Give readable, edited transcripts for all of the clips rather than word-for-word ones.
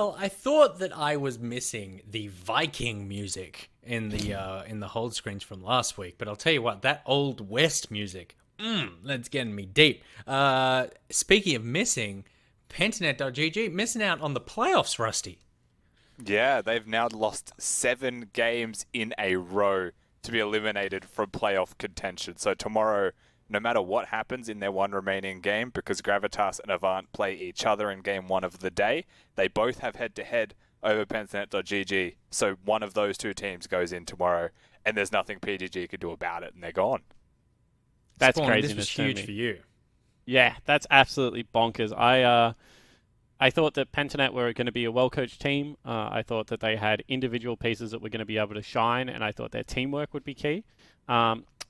Well, I thought that I was missing the Viking music in the hold screens from last week, but I'll tell you what, that Old West music, that's getting me deep. Speaking of missing, Pentanet.gg missing out on the playoffs, Rusty. Yeah, they've now lost 7 games in a row to be eliminated from playoff contention. So tomorrow, no matter what happens in their one remaining game, because Gravitas and Avant play each other in game 1 of the day, they both have head-to-head over Pentanet.gg. So one of those two teams goes in tomorrow, and there's nothing PGG can do about it, and they're gone. That's Spawn, crazy. this was huge for you. Yeah, that's absolutely bonkers. I thought that Pentanet were going to be a well-coached team. I thought that they had individual pieces that were going to be able to shine, and I thought their teamwork would be key.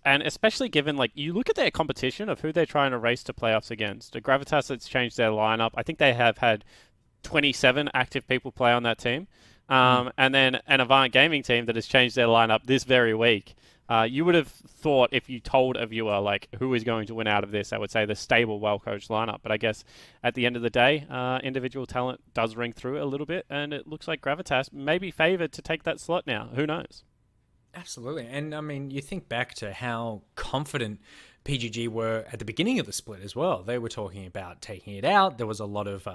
And especially given, like, you look at their competition of who they're trying to race to playoffs against. The Gravitas that's changed their lineup. I think they have had 27 active people play on that team. And then an Avant Gaming team that has changed their lineup this very week. You would have thought if you told a viewer, like, who is going to win out of this, I would say the stable, well-coached lineup. But I guess at the end of the day, individual talent does ring through a little bit, and it looks like Gravitas may be favoured to take that slot now. Who knows? Absolutely. And I mean, you think back to how confident PGG were at the beginning of the split as well. They were talking about taking it out. There was a lot of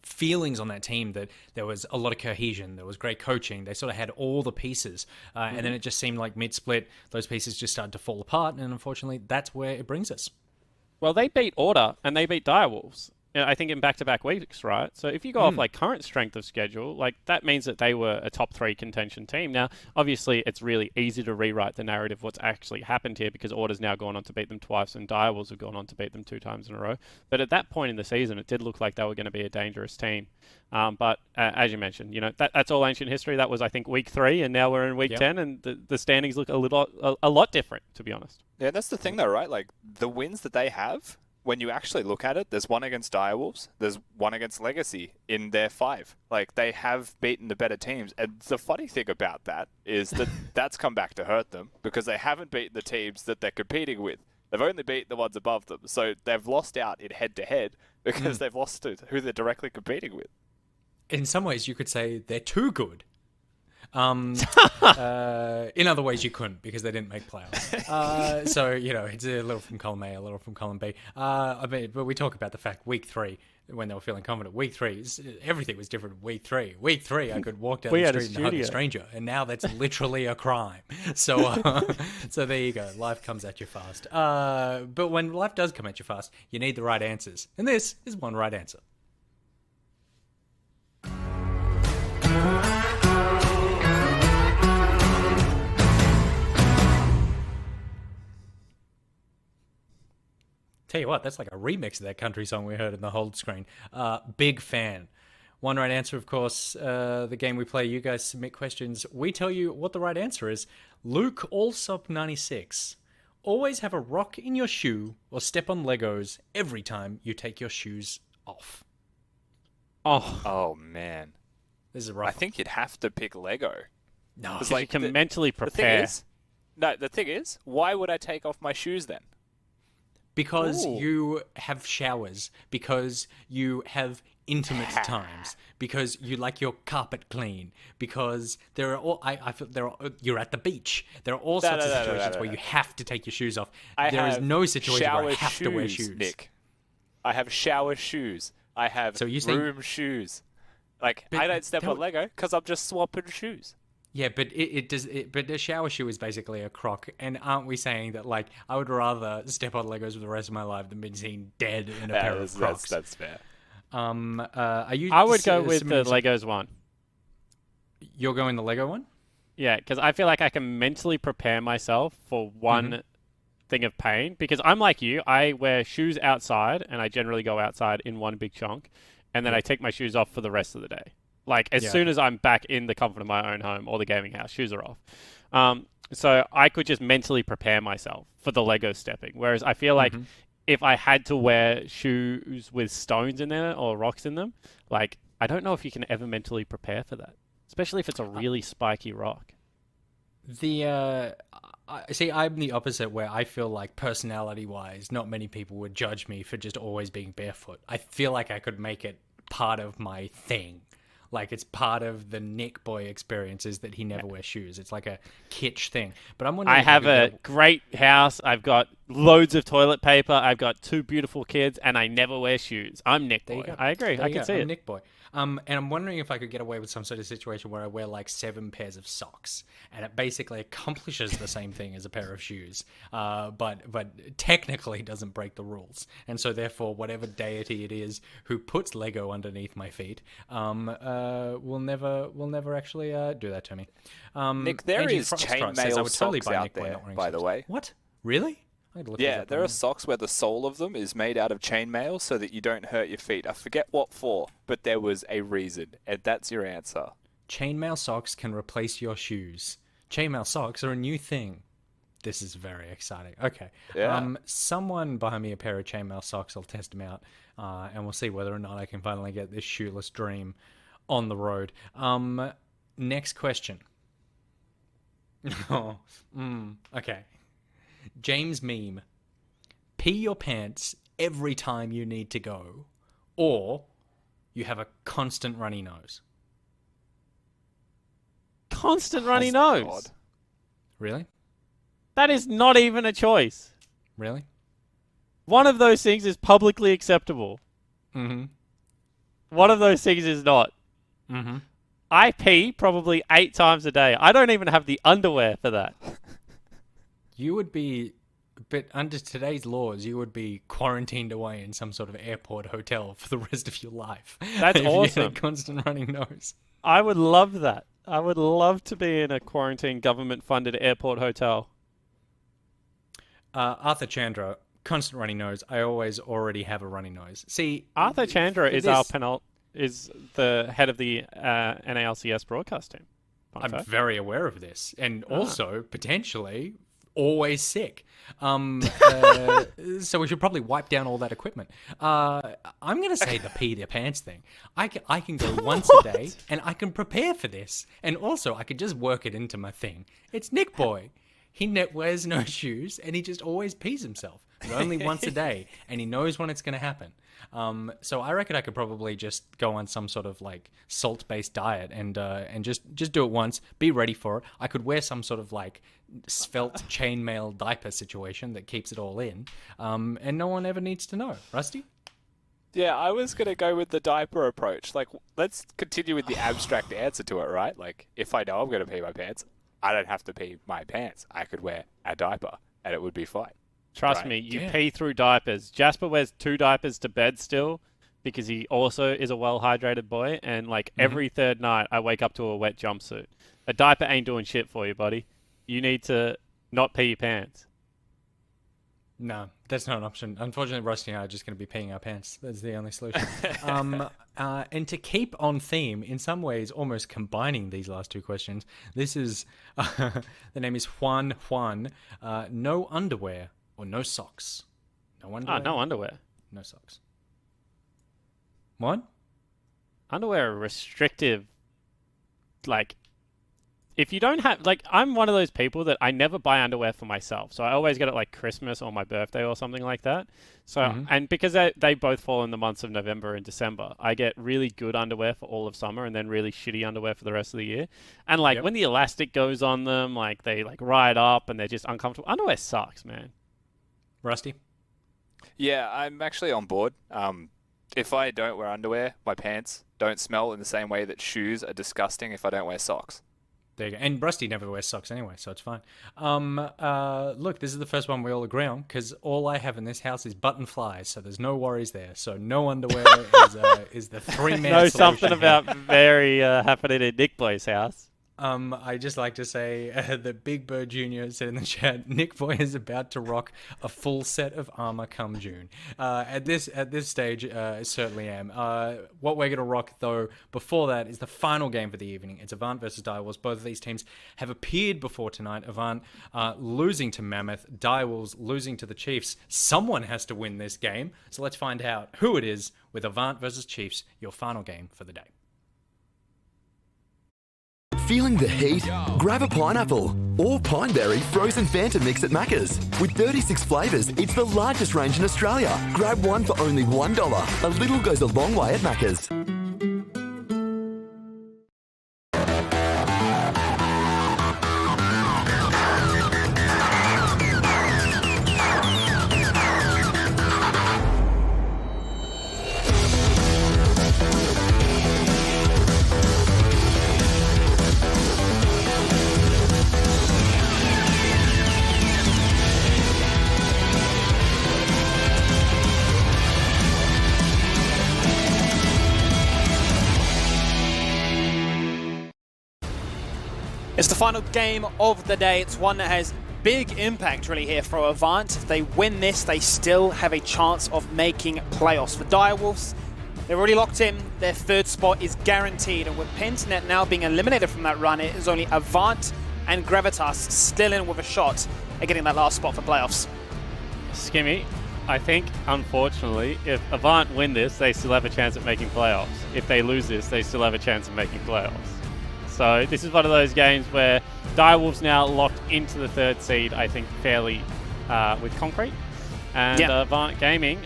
feelings on that team that there was a lot of cohesion. There was great coaching. They sort of had all the pieces. And then it just seemed like mid-split, those pieces just started to fall apart. And unfortunately, that's where it brings us. Well, they beat Order and they beat Direwolves. I think in back-to-back weeks, right? So if you go off like current strength of schedule, like that means that they were a top 3 contention team. Now, obviously, it's really easy to rewrite the narrative what's actually happened here because Order's now gone on to beat them twice and Direwolves have gone on to beat them 2 times in a row. But at that point in the season, it did look like they were going to be a dangerous team. But as you mentioned, you know that's all ancient history. That was, I think, week 3, and now we're in week 10, and the standings look a lot different, to be honest. Yeah, that's the thing, though, right? Like, the wins that they have, when you actually look at it, there's one against Direwolves, there's one against Legacy in their 5. Like, they have beaten the better teams. And the funny thing about that is that that's come back to hurt them because they haven't beaten the teams that they're competing with. They've only beaten the ones above them. So they've lost out in head-to-head because they've lost to who they're directly competing with. In some ways, you could say they're too good. In other ways, you couldn't because they didn't make playoffs. So, you know, it's a little from column A, a little from column B. I mean, but we talk about the fact week 3, when they were feeling confident. Week 3, everything was different. Week 3, I could walk down the street and hug a stranger, and now that's literally a crime. So, so there you go. Life comes at you fast. But when life does come at you fast, you need the right answers, and this is one right answer. Tell you what, that's like a remix of that country song we heard in the hold screen. Big fan. One right answer, of course, the game we play, you guys submit questions. We tell you what the right answer is. Luke Allsop 96. Always have a rock in your shoe or step on Legos every time you take your shoes off. Oh man. This is rough. I think you'd have to pick Lego. No, because like, you can mentally prepare. The thing is, why would I take off my shoes then? Because you have showers, because you have intimate times, because you like your carpet clean, because there are all I feel there are you're at the beach. There are all sorts of situations where you have to take your shoes off. There is no situation where I have to wear shoes. Nick, I have shower shoes. I have room shoes. Like, I don't step on Lego because I'm just swapping shoes. Yeah, but but a shower shoe is basically a croc, and aren't we saying that, like, I would rather step on Legos for the rest of my life than be seen dead in a pair of Crocs? That's fair. Are you? I would go with the Legos one. You're going the Lego one? Yeah, because I feel like I can mentally prepare myself for one thing of pain. Because I'm like you, I wear shoes outside, and I generally go outside in one big chunk, and then I take my shoes off for the rest of the day. Like, as soon as I'm back in the comfort of my own home or the gaming house, shoes are off. So I could just mentally prepare myself for the Lego stepping. Whereas I feel like if I had to wear shoes with stones in there or rocks in them, like, I don't know if you can ever mentally prepare for that. Especially if it's a really spiky rock. See, I'm the opposite, where I feel like personality-wise, not many people would judge me for just always being barefoot. I feel like I could make it part of my thing. Like, it's part of the Nick boy experience is that he never wears shoes. It's like a kitsch thing. But I'm wondering I if have could a get great house. I've got loads of toilet paper. I've got 2 beautiful kids, and I never wear shoes. I'm Nick There you boy. go. I agree. There I you can go. see I'm it. Nick boy. And I'm wondering if I could get away with some sort of situation where I wear like 7 pairs of socks, and it basically accomplishes the same thing as a pair of shoes, but technically doesn't break the rules. And so therefore, whatever deity it is who puts Lego underneath my feet, will never actually do that to me. Nick, there Aging is Foxtrot says, I chainmail would totally socks buy out Nick Boy there, not wearing by the socks. way. What? Really? I had to look these Yeah, up there right are now. socks where the sole of them is made out of chainmail so that you don't hurt your feet. I forget what for, but there was a reason, and that's your answer. Chainmail socks can replace your shoes. Chainmail socks are a new thing. This is very exciting. Okay. Yeah. Someone buy me a pair of chainmail socks. I'll test them out, and we'll see whether or not I can finally get this shoeless dream on the road. Next question. Okay. James meme. Pee your pants every time you need to go, or you have a constant runny nose. Constant runny Oh, nose. God. Really? That is not even a choice. Really? One of those things is publicly acceptable. Mm-hmm. One of those things is not. Mm-hmm. I pee probably 8 times a day. I don't even have the underwear for that. You would be, but under today's laws, you would be quarantined away in some sort of airport hotel for the rest of your life. That's if you had awesome. a constant running nose. I would love that. I would love to be in a quarantine government-funded airport hotel. Arthur Chandra, constant running nose. I already have a running nose. See, Arthur Chandra for is this- is the head of the NALCS broadcast team. Fun I'm fact. very aware of this, and also potentially always sick. So we should probably wipe down all that equipment. I'm going to say the pee their pants thing. I can go once a day, and I can prepare for this. And also, I could just work it into my thing. It's Nick Boy. He wears no shoes, and he just always pees himself. But only once a day, and he knows when it's going to happen. So I reckon I could probably just go on some sort of like salt-based diet and just do it once, be ready for it. I could wear some sort of like svelte chainmail diaper situation that keeps it all in, and no one ever needs to know. Rusty? Yeah, I was going to go with the diaper approach. Like, let's continue with the abstract answer to it, right? Like, if I know I'm going to pee my pants, I don't have to pee my pants. I could wear a diaper, and it would be fine. Trust Right. me, you Yeah. pee through diapers. Jasper wears 2 diapers to bed still because he also is a well-hydrated boy. And like every third night, I wake up to a wet jumpsuit. A diaper ain't doing shit for you, buddy. You need to not pee your pants. No, that's not an option. Unfortunately, Rusty and I are just going to be peeing our pants. That's the only solution. And to keep on theme, in some ways, almost combining these last 2 questions, this is, the name is Juan. No underwear or no socks. No underwear. No underwear. No socks. What? Underwear are restrictive. Like, if you don't have, like, I'm one of those people that I never buy underwear for myself. So I always get it like Christmas or my birthday or something like that. So, and because they both fall in the months of November and December, I get really good underwear for all of summer and then really shitty underwear for the rest of the year. And like when the elastic goes on them, like they like ride up and they're just uncomfortable. Underwear sucks, man. Rusty? Yeah, I'm actually on board. If I don't wear underwear, my pants don't smell in the same way that shoes are disgusting if I don't wear socks. There you go. And Rusty never wears socks anyway, so it's fine. Look, this is the first one we all agree on, because all I have in this house is button flies, so there's no worries there. So no underwear is the 3-man Know solution something here. about very happening in Nick Boy's house. I just like to say that Big Bird Jr. said in the chat, Nick Boy is about to rock a full set of armor come June. At this stage, I certainly am. What we're going to rock, though, before that is the final game for the evening. It's Avant versus Direwolves. Both of these teams have appeared before tonight. Avant losing to Mammoth, Direwolves losing to the Chiefs. Someone has to win this game, so let's find out who it is with Avant versus Chiefs, your final game for the day. Feeling the heat? Grab a pineapple or pineberry frozen Fanta mix at Macca's. With 36 flavours, it's the largest range in Australia. Grab one for only $1. A little goes a long way at Macca's. final game of the day. It's one that has big impact really here for Avant. If they win this, they still have a chance of making playoffs. For Direwolves, they're already locked in. Their third spot is guaranteed. And with Pentanet now being eliminated from that run, it is only Avant and Gravitas still in with a shot at getting that last spot for playoffs. Skimmy, I think, unfortunately, if Avant win this, they still have a chance at making playoffs. If they lose this, they still have a chance of making playoffs. So this is one of those games where Direwolves now locked into the third seed, I think, fairly with concrete. And Avant Gaming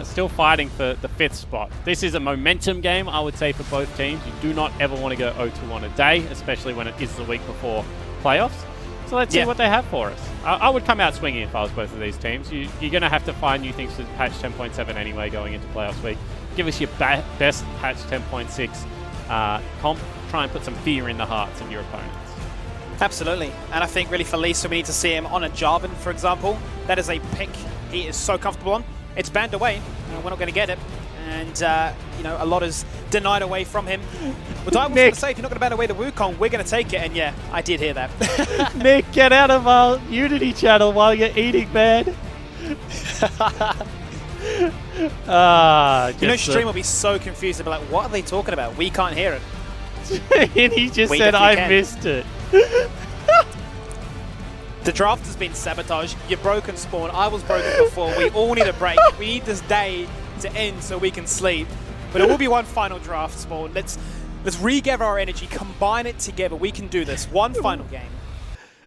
still fighting for the fifth spot. This is a momentum game, I would say, for both teams. You do not ever want to go 0-2 a day, especially when it is the week before playoffs. So let's see what they have for us. I would come out swinging if I was both of these teams. You're going to have to find new things for patch 10.7 anyway going into playoffs week. Give us your best patch 10.6 comp. Try and put some fear in the hearts of your opponents. Absolutely. And I think really for Lisa, we need to see him on a Jarvan, for example. That is a pick he is so comfortable on. It's banned away. We're not going to get it. And, you know, a lot is denied away from him. But I was going to say, if you're not going to ban away the Wukong, we're going to take it. And yeah, I did hear that. Nick, get out of our Unity channel while you're eating, man. You know, stream will be so confused. They'll be like, what are they talking about? We can't hear it. And he just said, I missed it. The draft has been sabotaged. You're broken, Spawn. I was broken before. We all need a break. We need this day to end so we can sleep. But it will be one final draft, Spawn. Let's regather our energy, combine it together. We can do this. One final game.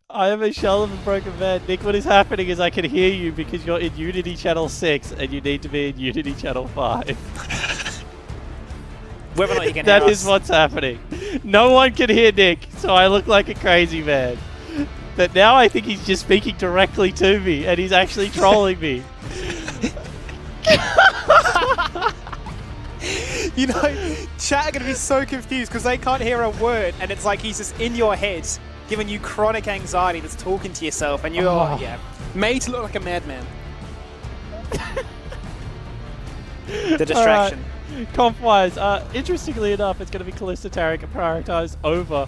I am a shell of a broken man. Nick, what is happening is I can hear you because you're in Unity Channel 6 and you need to be in Unity Channel 5. Whether or not you can hear That us. is what's happening. No one can hear Nick, so I look like a crazy man. But now I think he's just speaking directly to me, and he's actually trolling me. You know, chat are going to be so confused because they can't hear a word, and it's like he's just in your head, giving you chronic anxiety that's talking to yourself, and you're made to look like a madman. The distraction. Comp-wise, interestingly enough, it's going to be Kalista Tarek prioritized over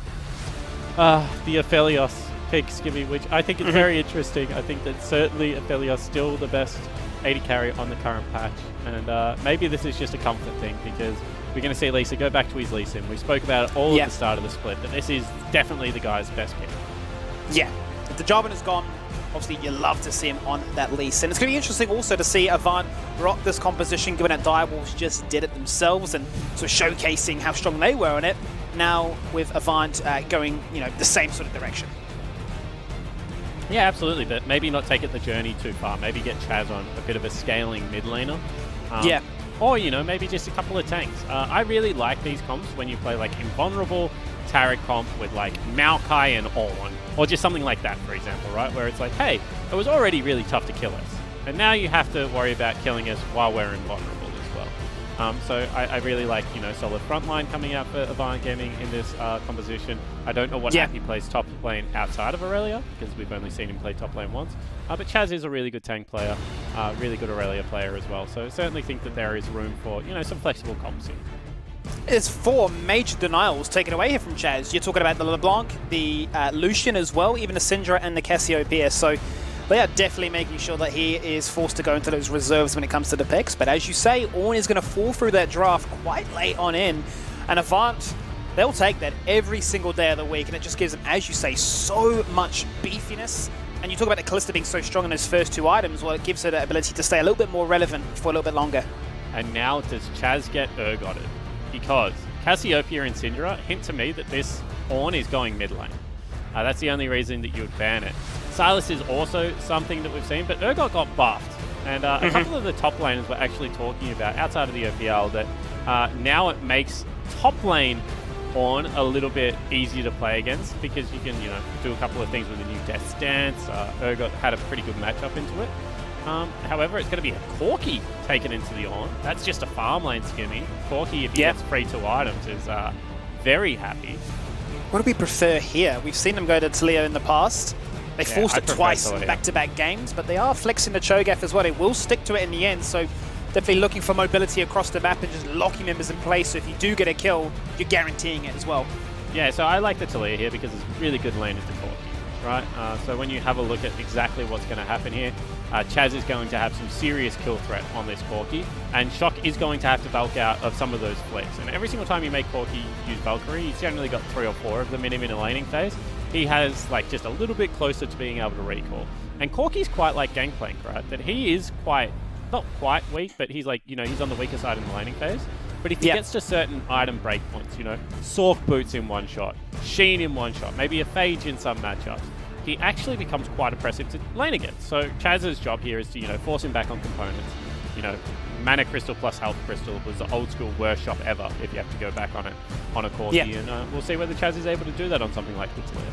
the Aphelios pick, Skimmy, which I think is very interesting. I think that certainly Aphelios still the best 80 carry on the current patch, and maybe this is just a comfort thing because we're going to see Lisa go back to his Lee Sin. We spoke about it all at the start of the split, but this is definitely the guy's best pick. Yeah. If the Jarvan is gone, obviously you love to see him on that Lease. And it's going to be interesting also to see Avant rock this composition, given that Direwolves just did it themselves and sort of showcasing how strong they were on it. Now with Avant going, you know, the same sort of direction. Yeah, absolutely, but maybe not take it the journey too far. Maybe get Chaz on a bit of a scaling mid laner. Or, you know, maybe just a couple of tanks. I really like these comps when you play like Invulnerable, Tarek comp with like Maokai and Orn, or just something like that, for example, right? Where it's like, hey, it was already really tough to kill us, and now you have to worry about killing us while we're invulnerable as well. So I really like, you know, solid frontline coming out for Avant Gaming in this composition. I don't know what Happy plays top lane outside of Aurelia, because we've only seen him play top lane once. But Chaz is a really good tank player, really good Aurelia player as well. So I certainly think that there is room for, you know, some flexible comps here. There's 4 major denials taken away here from Chaz. You're talking about the LeBlanc, the Lucian as well, even the Syndra and the Cassiopeia. So they are definitely making sure that he is forced to go into those reserves when it comes to the picks. But as you say, Ornn is going to fall through that draft quite late on in. And Avant, they'll take that every single day of the week. And it just gives them, as you say, so much beefiness. And you talk about the Kalista being so strong in those first 2 items. Well, it gives her the ability to stay a little bit more relevant for a little bit longer. And now does Chaz get Urgotted? Because Cassiopeia and Syndra hint to me that this Ornn is going mid lane. That's the only reason that you would ban it. Sylas is also something that we've seen, but Urgot got buffed. And a couple of the top laners were actually talking about, outside of the OPL, that now it makes top lane Ornn a little bit easier to play against because you can, you know, do a couple of things with the new Death Stance. Urgot had a pretty good matchup into it. However, it's going to be a Corki taken into the Ornn. That's just a farm lane Skimmy. Corki, if he gets free 2 items, is very happy. What do we prefer here? We've seen them go to Taliyah in the past. They forced it twice in back-to-back games, but they are flexing the Cho'Gath as well. They will stick to it in the end, so definitely looking for mobility across the map and just locking members in place. So if you do get a kill, you're guaranteeing it as well. Yeah, so I like the Talia here because it's really good lane into Corki, right? So when you have a look at exactly what's going to happen here, Chaz is going to have some serious kill threat on this Corki, and Shock is going to have to bulk out of some of those flicks. And every single time you make Corki use Valkyrie, he's generally got 3 or 4 of them in him in a laning phase. He has like just a little bit closer to being able to recall. And Corki's quite like Gangplank, right? That he is quite, not quite weak, but he's like, he's on the weaker side in the laning phase. But if he gets to certain item breakpoints, Sork Boots in one shot, Sheen in one shot, maybe a Phage in some matchups, he actually becomes quite oppressive to lane against. So Chaz's job here is to, force him back on components. Mana Crystal plus Health Crystal was the old school worst shot ever if you have to go back on it on a Corki. And we'll see whether Chaz is able to do that on something like the Talia.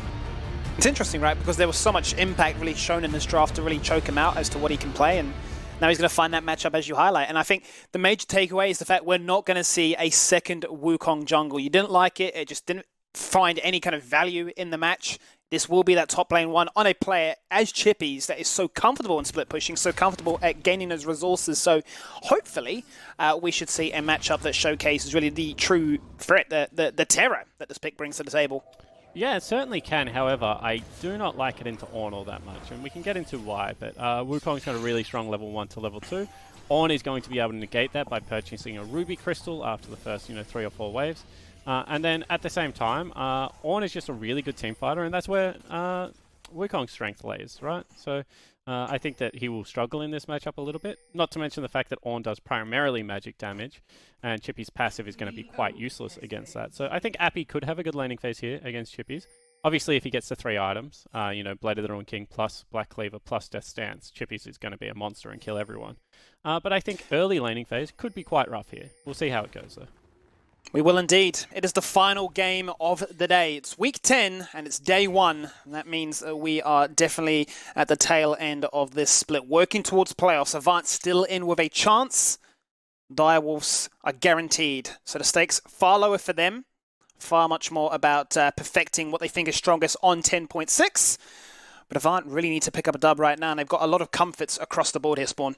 It's interesting, right? Because there was so much impact really shown in this draft to really choke him out as to what he can play, and now he's going to find that matchup as you highlight. And I think the major takeaway is the fact we're not going to see a second Wukong jungle. You didn't like it. It just didn't find any kind of value in the match. This will be that top lane one on a player as Chippy's that is so comfortable in split pushing, so comfortable at gaining those resources. So hopefully we should see a matchup that showcases really the true threat, the terror that this pick brings to the table. Yeah, it certainly can. However, I do not like it into Ornn all that much, and we can get into why. But Wukong's got a really strong level 1 to level 2. Ornn is going to be able to negate that by purchasing a Ruby Crystal after the first 3 or 4 waves. And then at the same time, Ornn is just a really good team fighter, and that's where Wukong's strength lays, right? So I think that he will struggle in this matchup a little bit. Not to mention the fact that Ornn does primarily magic damage, and Chippy's passive is going to be quite useless against that. So I think Appy could have a good laning phase here against Chippy's. Obviously, if he gets to 3 items, Blade of the Ruined King plus Black Cleaver plus Death Stance, Chippy's is going to be a monster and kill everyone. But I think early laning phase could be quite rough here. We'll see how it goes, though. We will indeed. It is the final game of the day. It's week 10 and it's day 1. And that means we are definitely at the tail end of this split, working towards playoffs. Avant still in with a chance. Direwolves are guaranteed. So the stakes far lower for them. Far much more about perfecting what they think is strongest on 10.6. But Avant really need to pick up a dub right now, and they've got a lot of comforts across the board here, Spawn.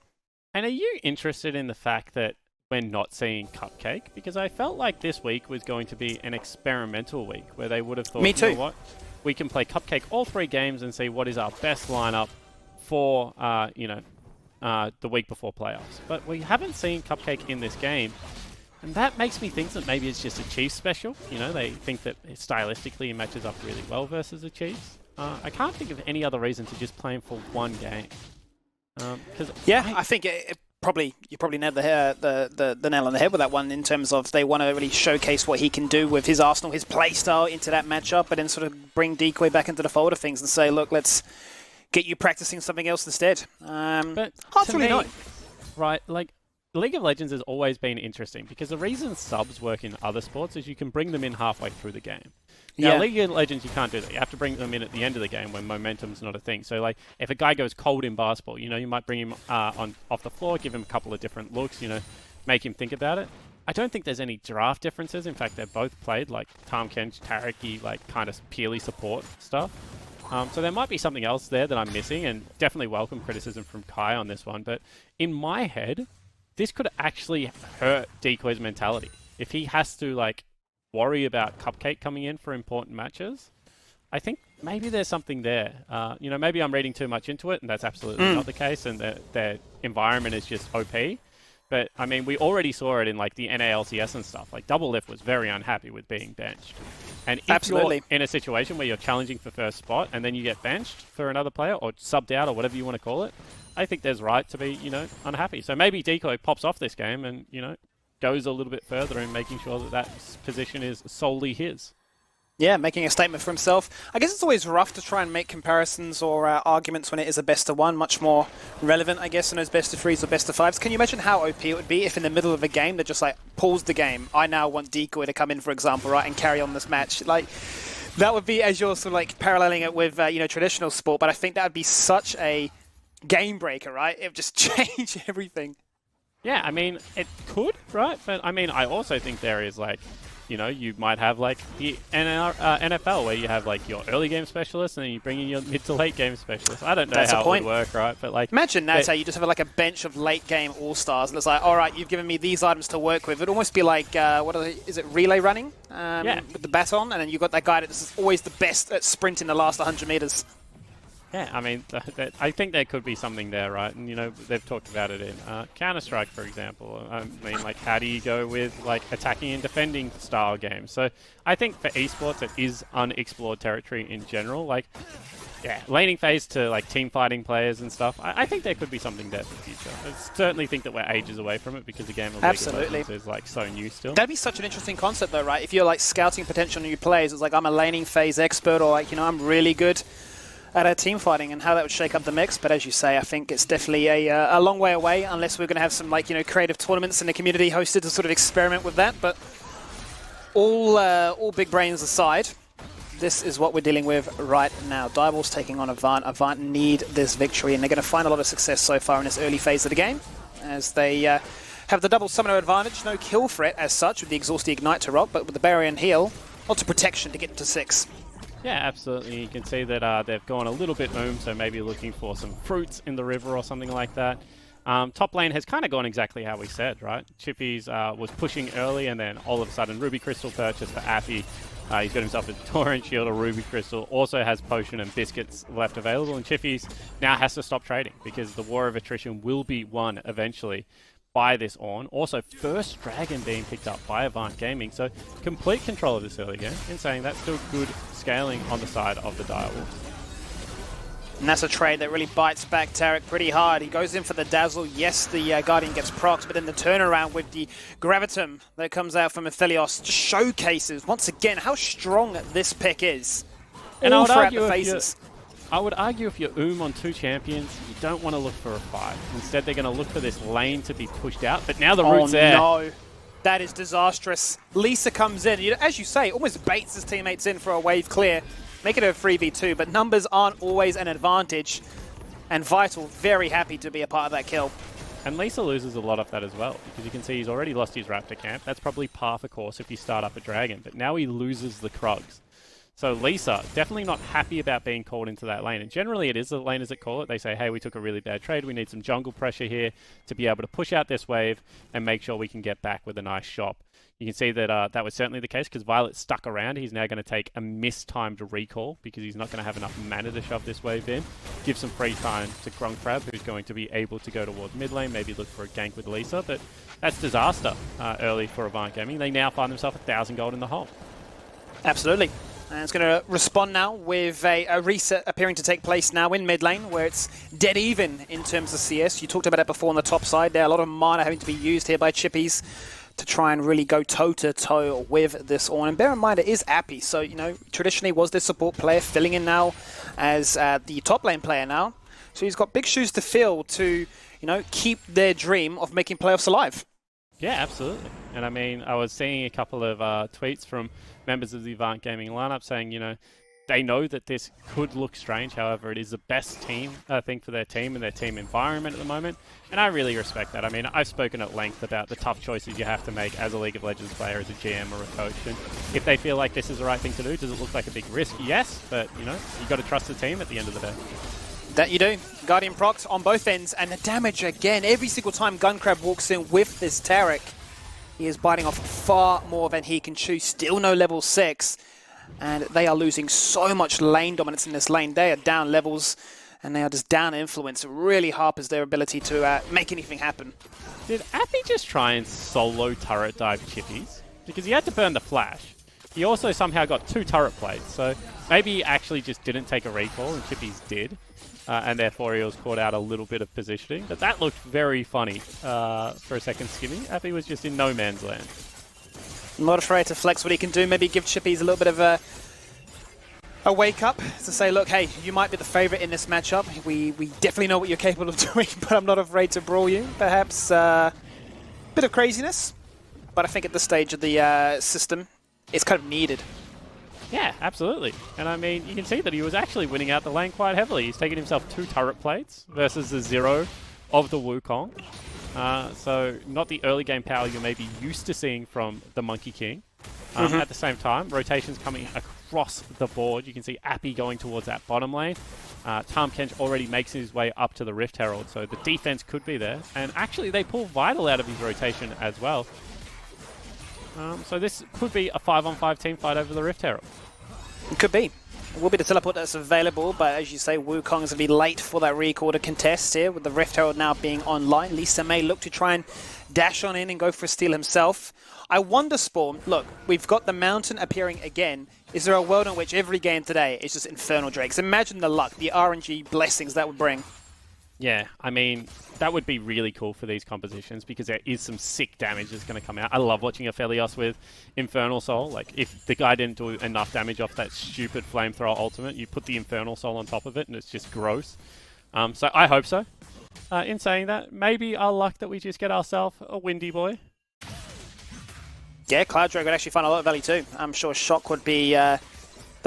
And are you interested in the fact that we're not seeing Cupcake? Because I felt like this week was going to be an experimental week where they would have thought, Me too. You know what? We can play Cupcake all 3 games and see what is our best lineup for, the week before playoffs. But we haven't seen Cupcake in this game. And that makes me think that maybe it's just a Chiefs special. They think that stylistically it matches up really well versus the Chiefs. I can't think of any other reason to just play him for 1 game. I think you probably nailed the nail on the head with that one in terms of they want to really showcase what he can do with his arsenal, his play style into that matchup, but then sort of bring Decoy back into the fold of things and say, look, let's get you practicing something else instead. But hard to to really me, know. right, like League of Legends has always been interesting because the reason subs work in other sports is you can bring them in halfway through the game. Now, League of Legends, you can't do that. You have to bring them in at the end of the game when momentum's not a thing. So, like, if a guy goes cold in basketball, you might bring him off the floor, give him a couple of different looks, make him think about it. I don't think there's any draft differences. In fact, they're both played, like, Tahm Kench, Tariki, like, kind of purely support stuff. So there might be something else there that I'm missing, and definitely welcome criticism from Kai on this one. But in my head, this could actually hurt Decoy's mentality. If he has to, like, worry about Cupcake coming in for important matches, I think maybe there's something there. Maybe I'm reading too much into it, and that's absolutely not the case, and their environment is just OP. But, I mean, we already saw it in, like, the NALCS and stuff. Like, Double Lift was very unhappy with being benched. And if you're in a situation where you're challenging for first spot, and then you get benched for another player, or subbed out, or whatever you want to call it, I think there's right to be, unhappy. So maybe Decoy pops off this game and, goes a little bit further in making sure that position is solely his. Yeah, making a statement for himself. I guess it's always rough to try and make comparisons or arguments when it is a best of 1. Much more relevant, I guess, in those best of 3s or best of 5s. Can you imagine how OP it would be if in the middle of a game they just like pause the game? I now want Decoy to come in, for example, right, and carry on this match. Like, that would be, as you're sort of like paralleling it with traditional sport. But I think that would be such a game breaker, right? It would just change everything. Yeah, I mean, it could, right? But, I mean, I also think there is, like, you might have like the NFL where you have like your early game specialist and then you bring in your mid to late game specialist. I don't know how it would work, right? But like, imagine that's how you just have like a bench of late game all stars, and it's like, all right, you've given me these items to work with. It'd almost be like is it relay running? With the baton, and then you've got that guy that's always the best at sprinting the last 100 meters. Yeah, I mean, I think there could be something there, right? And, they've talked about it in Counter-Strike, for example. I mean, like, how do you go with, like, attacking and defending style games? So I think for esports, it is unexplored territory in general. Like, yeah, laning phase to, like, team fighting players and stuff. I think there could be something there for the future. I certainly think that we're ages away from it because the game of League of Legends is, like, so new still. That'd be such an interesting concept, though, right? If you're, like, scouting potential new players, it's like, I'm a laning phase expert, or, like, I'm really good at our team fighting, and how that would shake up the mix. But as you say, I think it's definitely a long way away, unless we're going to have some creative tournaments in the community hosted to sort of experiment with that. But all big brains aside, this is what we're dealing with right now. Direwolves taking on Avant. Avant need this victory, and they're going to find a lot of success so far in this early phase of the game, as they have the double summoner advantage. No kill threat as such with the Exhaust Ignite to rock, but with the barrier and heal, lots of protection to get to 6. Yeah, absolutely. You can see that they've gone a little bit so maybe looking for some fruits in the river or something like that. Top lane has kind of gone exactly how we said, right? Chippies was pushing early, and then all of a sudden Ruby Crystal purchase for Appy. He's got himself a Torrent Shield, a Ruby Crystal, also has Potion and Biscuits left available, and Chippies now has to stop trading because the war of attrition will be won eventually by this Ornn. Also, first Dragon being picked up by Avant Gaming, so complete control of this early game. In saying that, still good scaling on the side of the Direwolves. And that's a trade that really bites back Tarek pretty hard. He goes in for the Dazzle. Yes, the Guardian gets procs, but then the turnaround with the Gravitum that comes out from Aphelios just showcases once again how strong this pick is. And all throughout the phases. I would argue if you're on 2 champions, you don't want to look for a fight. Instead, they're going to look for this lane to be pushed out. But now the route's there. Oh, no. That is disastrous. Lisa comes in. As you say, almost baits his teammates in for a wave clear. Make it a 3v2, but numbers aren't always an advantage. And Vital very happy to be a part of that kill. And Lisa loses a lot of that as well, because you can see he's already lost his Raptor camp. That's probably par for course if you start up a Dragon. But now he loses the Krugs. So Lisa, definitely not happy about being called into that lane. And generally it is the laners that call it. They say, hey, we took a really bad trade. We need some jungle pressure here to be able to push out this wave and make sure we can get back with a nice shop. You can see that that was certainly the case because Violet stuck around. He's now going to take a mistimed recall because he's not going to have enough mana to shove this wave in. Give some free time to Grungkrab, who's going to be able to go towards mid lane, maybe look for a gank with Lisa. But that's disaster early for Avant Gaming. They now find themselves 1,000 gold in the hole. Absolutely. And it's going to respond now with a reset appearing to take place now in mid lane, where it's dead even in terms of CS. You talked about it before on the top side there. A lot of mana having to be used here by Chippies to try and really go toe-to-toe with this Ornn. And bear in mind, it is Appy, so, traditionally was this support player, filling in now as the top lane player now. So he's got big shoes to fill to, keep their dream of making playoffs alive. Yeah, absolutely. And I mean, I was seeing a couple of tweets from members of the Avant Gaming lineup saying, they know that this could look strange. However, it is the best team, I think, for their team and their team environment at the moment. And I really respect that. I mean, I've spoken at length about the tough choices you have to make as a League of Legends player, as a GM or a coach. And if they feel like this is the right thing to do, does it look like a big risk? Yes, but, you've got to trust the team at the end of the day. That you do. Guardian procs on both ends, and the damage again. Every single time Gunkrab walks in with this Tarek, he is biting off far more than he can chew. Still no level 6. And they are losing so much lane dominance in this lane. They are down levels, and they are just down influence. It really harpers their ability to make anything happen. Did Appy just try and solo turret dive Chippies? Because he had to burn the flash. He also somehow got 2 turret plates, so maybe he actually just didn't take a recall, and Chippies did. And therefore he was caught out a little bit of positioning. But that looked very funny for a second skimming. Appy was just in no man's land. Not afraid to flex what he can do. Maybe give Chippies a little bit of a wake up to say, look, hey, you might be the favorite in this matchup. We definitely know what you're capable of doing, but I'm not afraid to brawl you. Perhaps a bit of craziness, but I think at this stage of the system, it's kind of needed. Yeah, absolutely. And I mean, you can see that he was actually winning out the lane quite heavily. He's taken himself 2 turret plates versus the 0 of the Wukong. So not the early game power you're maybe used to seeing from the Monkey King. At the same time, rotations coming across the board. You can see Appy going towards that bottom lane. Tahm Kench already makes his way up to the Rift Herald, so the defense could be there. And actually, they pull Vital out of his rotation as well. So this could be a 5-on-5 team fight over the Rift Herald. It could be. It will be the teleport that's available, but as you say, Wukong is going to be late for that recall to contest here, with the Rift Herald now being online. Lisa may look to try and dash on in and go for a steal himself. I wonder, Spawn, look, we've got the mountain appearing again. Is there a world in which every game today is just Infernal Drakes? Imagine the luck, the RNG blessings that would bring. Yeah, I mean, that would be really cool for these compositions because there is some sick damage that's going to come out. I love watching Aphelios with Infernal Soul. Like, if the guy didn't do enough damage off that stupid Flamethrower ultimate, you put the Infernal Soul on top of it and it's just gross. So I hope so. In saying that, maybe our luck that we just get ourselves a Windy Boy. Yeah, Cloud Drake would actually find a lot of value too. I'm sure Shock would be the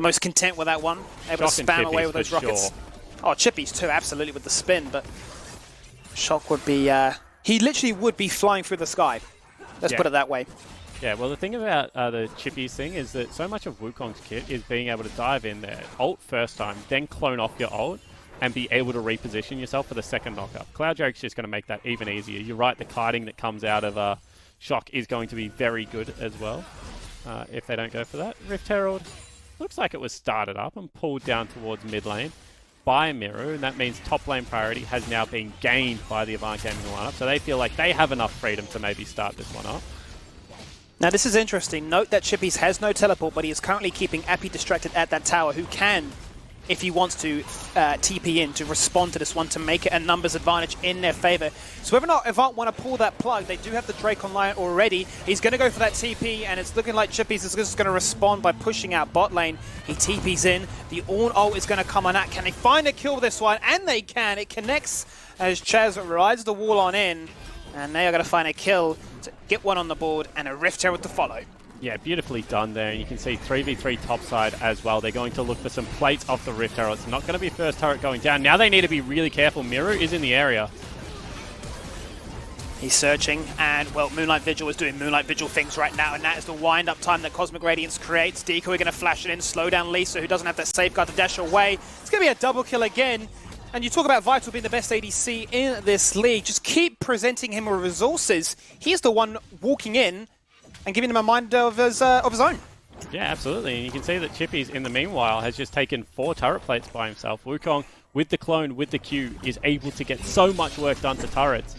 most content with that one. Able to spam away with those rockets. Sure. Oh, Chippies too, absolutely, with the spin, but Shock would be... he literally would be flying through the sky. Let's put it that way. Yeah, well, the thing about the Chippies thing is that so much of Wukong's kit is being able to dive in there, ult first time, then clone off your ult, and be able to reposition yourself for the second knockup. Cloud Drake's just going to make that even easier. You're right, the kiting that comes out of Shock is going to be very good as well, if they don't go for that. Rift Herald looks like it was started up and pulled down towards mid lane by Miru, and that means top lane priority has now been gained by the Avant Gaming lineup, so they feel like they have enough freedom to maybe start this one up. Now this is interesting. Note that Chippies has no teleport, but he is currently keeping Appy distracted at that tower, who can, if he wants to, TP in to respond to this one to make it a numbers advantage in their favor. So whether or not Avant want to pull that plug, they do have the Drake online already. He's going to go for that TP, and it's looking like Chippies is just going to respond by pushing out bot lane. He TPs in. The Ornn ult is going to come on that. Can they find a kill with this one? And they can. It connects as Chaz rides the wall on in, and they are going to find a kill to get one on the board and a Rift Herald to follow. Yeah, beautifully done there. And you can see 3v3 topside as well. They're going to look for some plates off the Rift Herald. It's not going to be first turret going down. Now they need to be really careful. Miru is in the area. He's searching, and, well, Moonlight Vigil is doing Moonlight Vigil things right now, and that is the wind-up time that Cosmic Radiance creates. Decoy going to flash it in, slow down Lisa, who doesn't have that safeguard to dash away. It's going to be a double kill again. And you talk about Vital being the best ADC in this league. Just keep presenting him with resources. He's the one walking in and giving him a mind of his own. Yeah, absolutely. And you can see that Chippies, in the meanwhile, has just taken 4 turret plates by himself. Wukong, with the clone, with the Q, is able to get so much work done to turrets.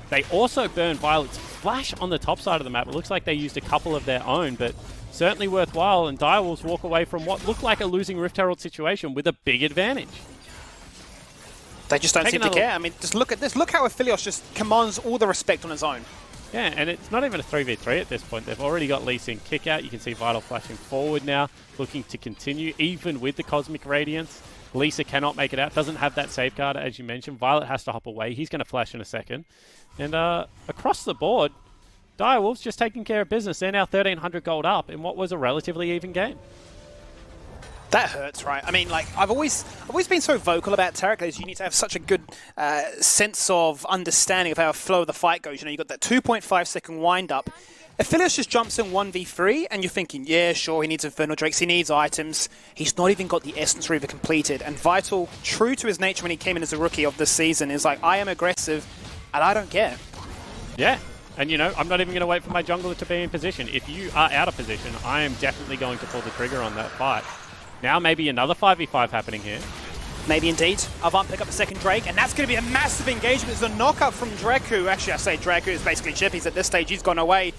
They also burn Violet's flash on the top side of the map. It looks like they used a couple of their own, but certainly worthwhile. And Direwolves walk away from what looked like a losing Rift Herald situation with a big advantage. They just don't seem to care. I mean, just look at this. Look how Aphelios just commands all the respect on his own. Yeah, and it's not even a 3v3 at this point. They've already got Lee Sin kick out. You can see Vital flashing forward now, looking to continue, even with the Cosmic Radiance. Lisa cannot make it out, doesn't have that safeguard, as you mentioned. Violet has to hop away. He's going to flash in a second. And across the board, Direwolves just taking care of business. They're now 1,300 gold up in what was a relatively even game. That hurts, right? I mean, like, I've always been so vocal about Tarek, because you need to have such a good sense of understanding of how a flow of the fight goes. You know, you've got that 2.5 second wind-up. Aphelios just jumps in 1v3, and you're thinking, yeah, sure, he needs Infernal Drakes, he needs items. He's not even got the Essence Reaver completed. And Vital, true to his nature when he came in as a rookie of this season, is like, I am aggressive, and I don't care. Yeah. And, you know, I'm not even going to wait for my jungler to be in position. If you are out of position, I am definitely going to pull the trigger on that fight. Now maybe another 5v5 happening here. Maybe indeed. Avant pick up the second Drake, and that's going to be a massive engagement. It's a knockup from Dreku. Actually, I say Dreku is basically Chippies at this stage. He's gone away.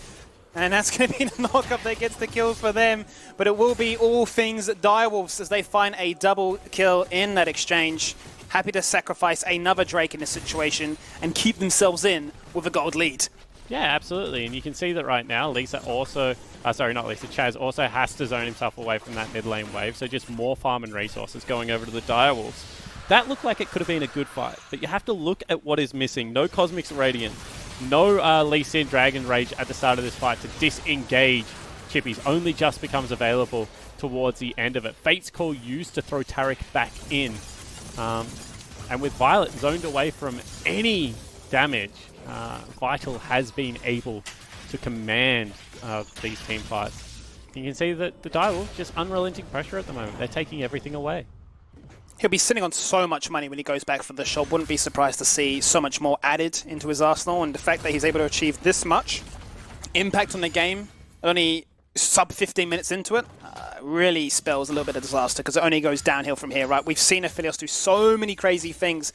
And that's going to be the knockup that gets the kills for them. But it will be all things Direwolves as they find a double kill in that exchange. Happy to sacrifice another Drake in this situation and keep themselves in with a gold lead. Yeah, absolutely. And you can see that right now, Lisa also... sorry, not Lisa. Chaz also has to zone himself away from that mid lane wave. So just more farm and resources going over to the Direwolves. That looked like it could have been a good fight. But you have to look at what is missing. No Cosmic's Radiant. No Lee Sin Dragon Rage at the start of this fight to disengage Chippies. Only just becomes available towards the end of it. Fate's Call used to throw Taric back in. And with Violet zoned away from any damage, Vital has been able to command these team fights. You can see that the Direwolves just unrelenting pressure at the moment. They're taking everything away. He'll be sitting on so much money when he goes back for the shop. Wouldn't be surprised to see so much more added into his arsenal, and the fact that he's able to achieve this much impact on the game, only sub 15 minutes into it, really spells a little bit of disaster, because it only goes downhill from here, right? We've seen Aphelios do so many crazy things,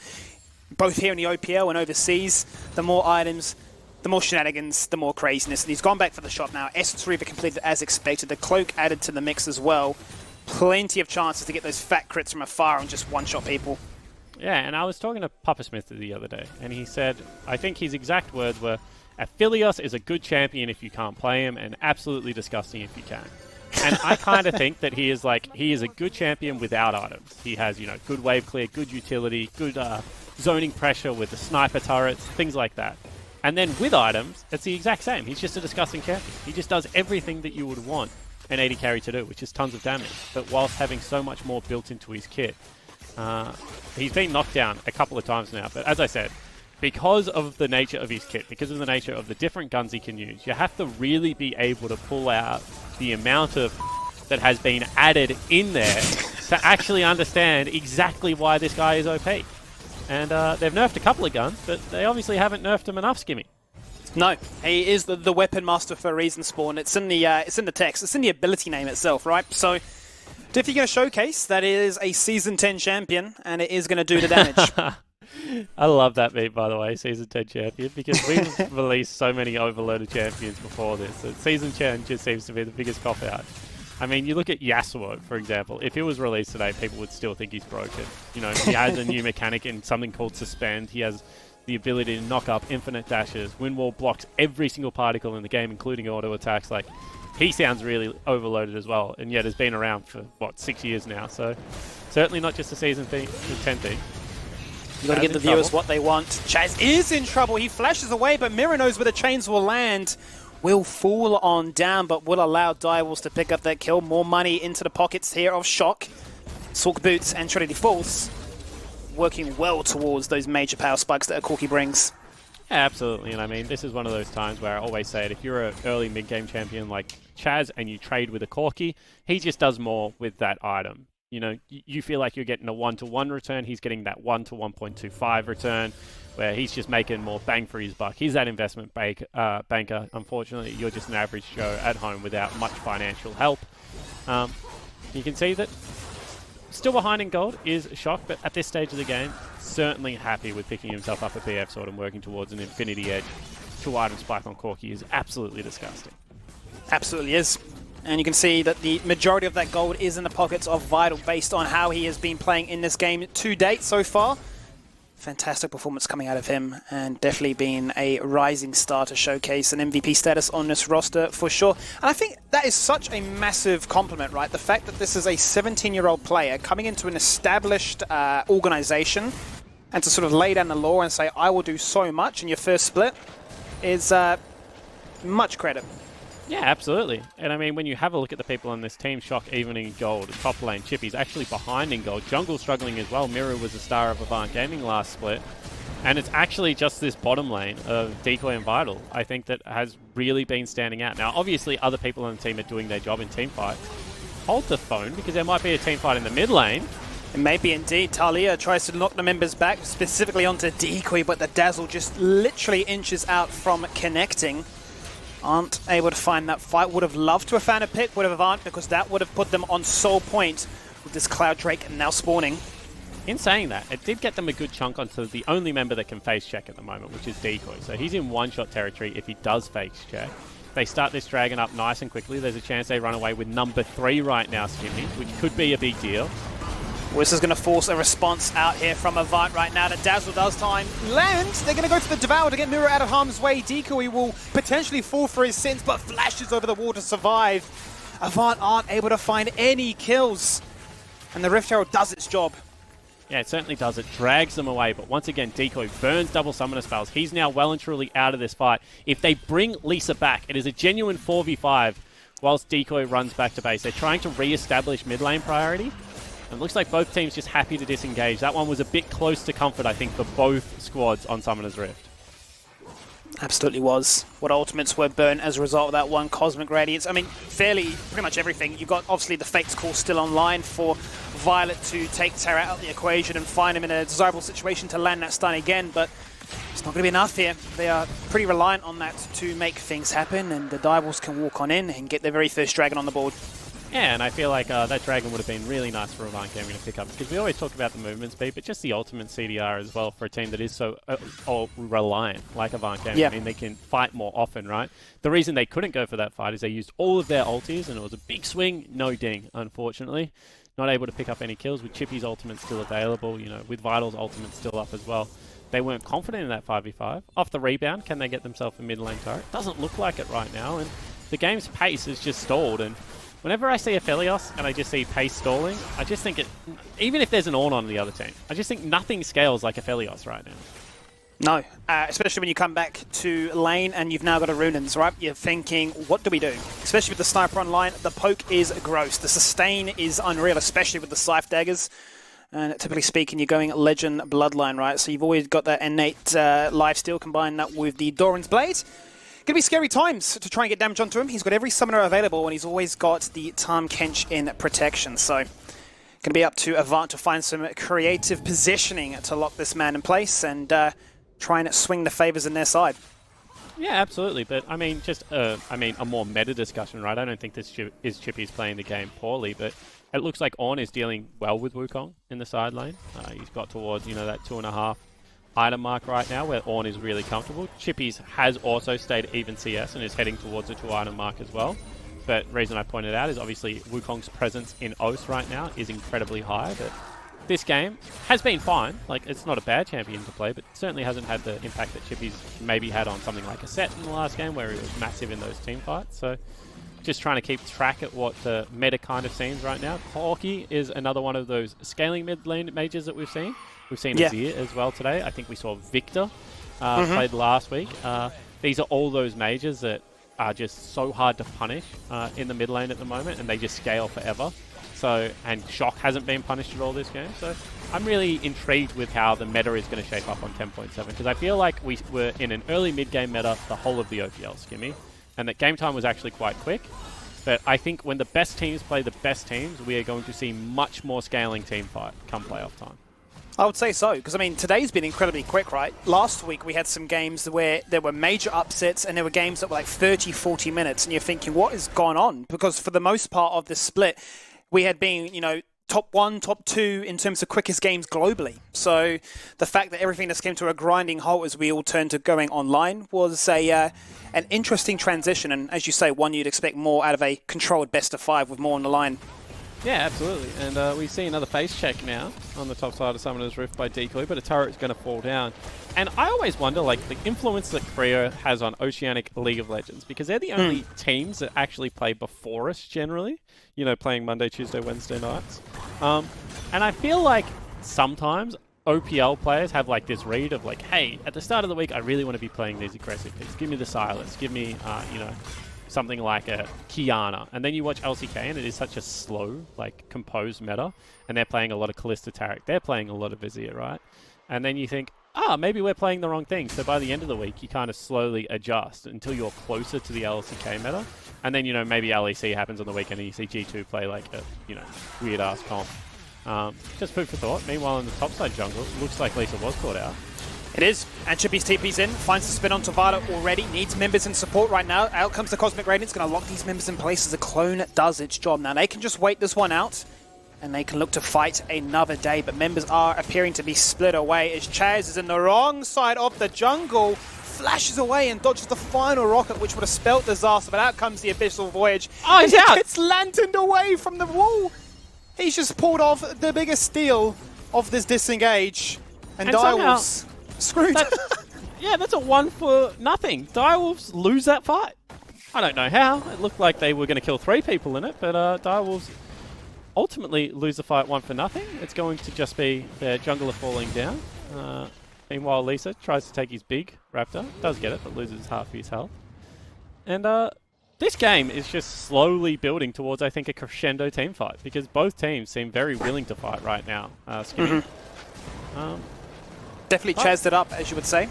both here in the OPL and overseas. The more items, the more shenanigans, the more craziness. And he's gone back for the shot now. Essence Reaver completed as expected. The Cloak added to the mix as well. Plenty of chances to get those fat crits from afar and just one-shot people. Yeah, and I was talking to Papa Smith the other day, and he said, I think his exact words were, Aphelios is a good champion if you can't play him, and absolutely disgusting if you can. And I kind of think that he is a good champion without items. He has, good wave clear, good utility, good zoning pressure with the sniper turrets, things like that. And then with items, it's the exact same. He's just a disgusting champion. He just does everything that you would want an AD carry to do, which is tons of damage, but whilst having so much more built into his kit. He's been knocked down a couple of times now, but as I said, because of the nature of his kit, because of the nature of the different guns he can use, you have to really be able to pull out the amount of that has been added in there to actually understand exactly why this guy is OP. And they've nerfed a couple of guns, but they obviously haven't nerfed him enough, Skimmy. No, he is the weapon master for a reason, Spawn. It's in the text. It's in the ability name itself, right? So, definitely going to showcase that it is a Season 10 champion, and it is going to do the damage. I love that meme, by the way, Season 10 champion, because we've released so many overloaded champions before this. That Season 10 just seems to be the biggest cop-out. I mean, you look at Yasuo, for example. If it was released today, people would still think he's broken. He has a new mechanic in something called Suspend. He has the ability to knock up infinite dashes. Wind Wall blocks every single particle in the game, including auto attacks. Like, he sounds really overloaded as well, and yet has been around for, 6 years now. So, certainly not just a Season 10 thing. You got to give the viewers what they want. Chaz is in trouble. He flashes away, but Mira knows where the chains will land. Will fall on down, but will allow Direwolves to pick up that kill. More money into the pockets here of Shock. Sork Boots and Trinity Falls working well towards those major power spikes that a Corki brings. Yeah, absolutely. And I mean, this is one of those times where I always say it. If you're an early mid-game champion like Chaz and you trade with a Corki, he just does more with that item. You feel like you're getting a 1-to-1 return. He's getting that 1-to-1.25 return, where he's just making more bang for his buck. He's that investment banker. Unfortunately, you're just an average Joe at home without much financial help. You can see that still behind in gold is Shock, but at this stage of the game, certainly happy with picking himself up a BF sword and working towards an Infinity Edge. 2-item spike on Corki is absolutely disgusting. Absolutely is. And you can see that the majority of that gold is in the pockets of Vital based on how he has been playing in this game to date so far. Fantastic performance coming out of him, and definitely being a rising star to showcase an MVP status on this roster for sure. And I think that is such a massive compliment, right? The fact that this is a 17-year-old player coming into an established organization, and to sort of lay down the law and say, I will do so much in your first split, is much credit. Yeah, absolutely. And I mean, when you have a look at the people on this team, Shock even in gold, top lane, Chippy's actually behind in gold. Jungle struggling as well. Mira was a star of Avant Gaming last split. And it's actually just this bottom lane of Decoy and Vital, I think, that has really been standing out. Now, obviously, other people on the team are doing their job in teamfights. Hold the phone, because there might be a teamfight in the mid lane. It may be indeed. Talia tries to knock the members back, specifically onto Decoy, but the Dazzle just literally inches out from connecting. Aren't able to find that fight. Would have loved to have found a pick, would have Avant, because that would have put them on sole point with this Cloud Drake now spawning. In saying that, it did get them a good chunk onto the only member that can face check at the moment, which is Decoy. So he's in one-shot territory if he does face check. They start this Dragon up nice and quickly. There's a chance they run away with number 3 right now, Skimmy, which could be a big deal. This is going to force a response out here from Avant right now. The Dazzle does time land. They're going to go for the Devour to get Mira out of harm's way. Decoy will potentially fall for his sins, but flashes over the wall to survive. Avant aren't able to find any kills. And the Rift Herald does its job. Yeah, it certainly does. It drags them away. But once again, Decoy burns double summoner spells. He's now well and truly out of this fight. If they bring Lisa back, it is a genuine 4v5 whilst Decoy runs back to base. They're trying to re-establish mid lane priority. And it looks like both teams just happy to disengage. That one was a bit close to comfort, I think, for both squads on Summoner's Rift. Absolutely was. What ultimates were burnt as a result of that one Cosmic Radiance. I mean, fairly, pretty much everything. You've got, obviously, the Fate's Call still online for Violet to take Terra out of the equation and find him in a desirable situation to land that stun again, but it's not going to be enough here. They are pretty reliant on that to make things happen, and the Direwolves can walk on in and get their very first dragon on the board. Yeah, and I feel like that dragon would have been really nice for Avant Gaming to pick up, because we always talk about the movement speed, but just the ultimate CDR as well for a team that is so reliant, like Avant Gaming. Yeah. I mean, they can fight more often, right? The reason they couldn't go for that fight is they used all of their ultis, and it was a big swing, no ding, unfortunately. Not able to pick up any kills with Chippy's ultimate still available, with Vital's ultimate still up as well. They weren't confident in that 5v5. Off the rebound, can they get themselves a mid lane turret? Doesn't look like it right now, and the game's pace is just stalled, and whenever I see a Phelios and I just see pace stalling, I just think even if there's an Ornn on the other team, I just think nothing scales like a Phelios right now. No, especially when you come back to lane and you've now got a Runins, right? You're thinking, what do we do? Especially with the Sniper online, the poke is gross. The sustain is unreal, especially with the Scythe daggers. And typically speaking, you're going Legend Bloodline, right? So you've always got that innate lifesteal, combine that with the Doran's Blade. Gonna be scary times to try and get damage onto him. He's got every summoner available, and he's always got the Tahm Kench in protection. So gonna be up to Avant to find some creative positioning to lock this man in place and try and swing the favors in their side. Yeah, absolutely. But I mean, just a more meta discussion, right? I don't think this is Chippy's playing the game poorly, but it looks like Ornn is dealing well with Wukong in the side lane. He's got towards that 2.5 item mark right now, where Ornn is really comfortable. Chippy's has also stayed even CS and is heading towards the 2 item mark as well. But the reason I pointed out is obviously Wukong's presence in Oath right now is incredibly high. But this game has been fine. Like, it's not a bad champion to play, but certainly hasn't had the impact that Chippy's maybe had on something like a Set in the last game, where he was massive in those team fights. So just trying to keep track at what the meta kind of seems right now. Corki is another one of those scaling mid lane mages that we've seen. We've seen Azir as well today. I think we saw Victor played last week. These are all those mages that are just so hard to punish in the mid lane at the moment, and they just scale forever. So, and Shock hasn't been punished at all this game. So I'm really intrigued with how the meta is going to shape up on 10.7, because I feel like we were in an early mid-game meta the whole of the OPL, Skimmy, and that game time was actually quite quick. But I think when the best teams play the best teams, we are going to see much more scaling team fight come playoff time. I would say so, because I mean, today's been incredibly quick, right? Last week we had some games where there were major upsets, and there were games that were like 30, 40 minutes, and you're thinking, what has gone on? Because for the most part of this split, we had been, top 1, top 2 in terms of quickest games globally. So the fact that everything just came to a grinding halt as we all turned to going online was an interesting transition, and as you say, one you'd expect more out of a controlled best of 5 with more on the line. Yeah, absolutely. And we see another face check now on the top side of Summoner's Rift by Decoy, but a turret is going to fall down. And I always wonder, like, the influence that Korea has on Oceanic League of Legends, because they're the only teams that actually play before us generally, playing Monday, Tuesday, Wednesday nights. And I feel like sometimes OPL players have like this read of like, hey, at the start of the week, I really want to be playing these aggressive picks. Give me the Silas. Give me, something like a Kiana. And then you watch LCK and it is such a slow, like, composed meta. And they're playing a lot of Kalista Taric. They're playing a lot of Vizier, right? And then you think, maybe we're playing the wrong thing. So by the end of the week, you kind of slowly adjust until you're closer to the LCK meta. And then, maybe LEC happens on the weekend and you see G2 play like a, weird-ass comp. Just food for thought. Meanwhile, in the topside jungle, looks like Lisa was caught out. It is, and Chippy's TP's in, finds the spin onto Violet already, needs members in support right now. Out comes the Cosmic Radiance, going to lock these members in place as the clone does its job. Now they can just wait this one out, and they can look to fight another day, but members are appearing to be split away as Chaz is in the wrong side of the jungle, flashes away and dodges the final rocket, which would have spelt disaster, but out comes the Abyssal Voyage. Oh, he's out! It's lanterned away from the wall! He's just pulled off the biggest steal of this disengage, and Direwolves screwed. That's a 1 for nothing. Direwolves lose that fight. I don't know how. It looked like they were going to kill 3 people in it, but Direwolves ultimately lose the fight 1 for nothing. It's going to just be their jungler falling down. Meanwhile, Lisa tries to take his big Raptor. Does get it, but loses half of his health. And this game is just slowly building towards, I think, a crescendo team fight, because both teams seem very willing to fight right now. Skimmy. Definitely chazzed it up, as you would say.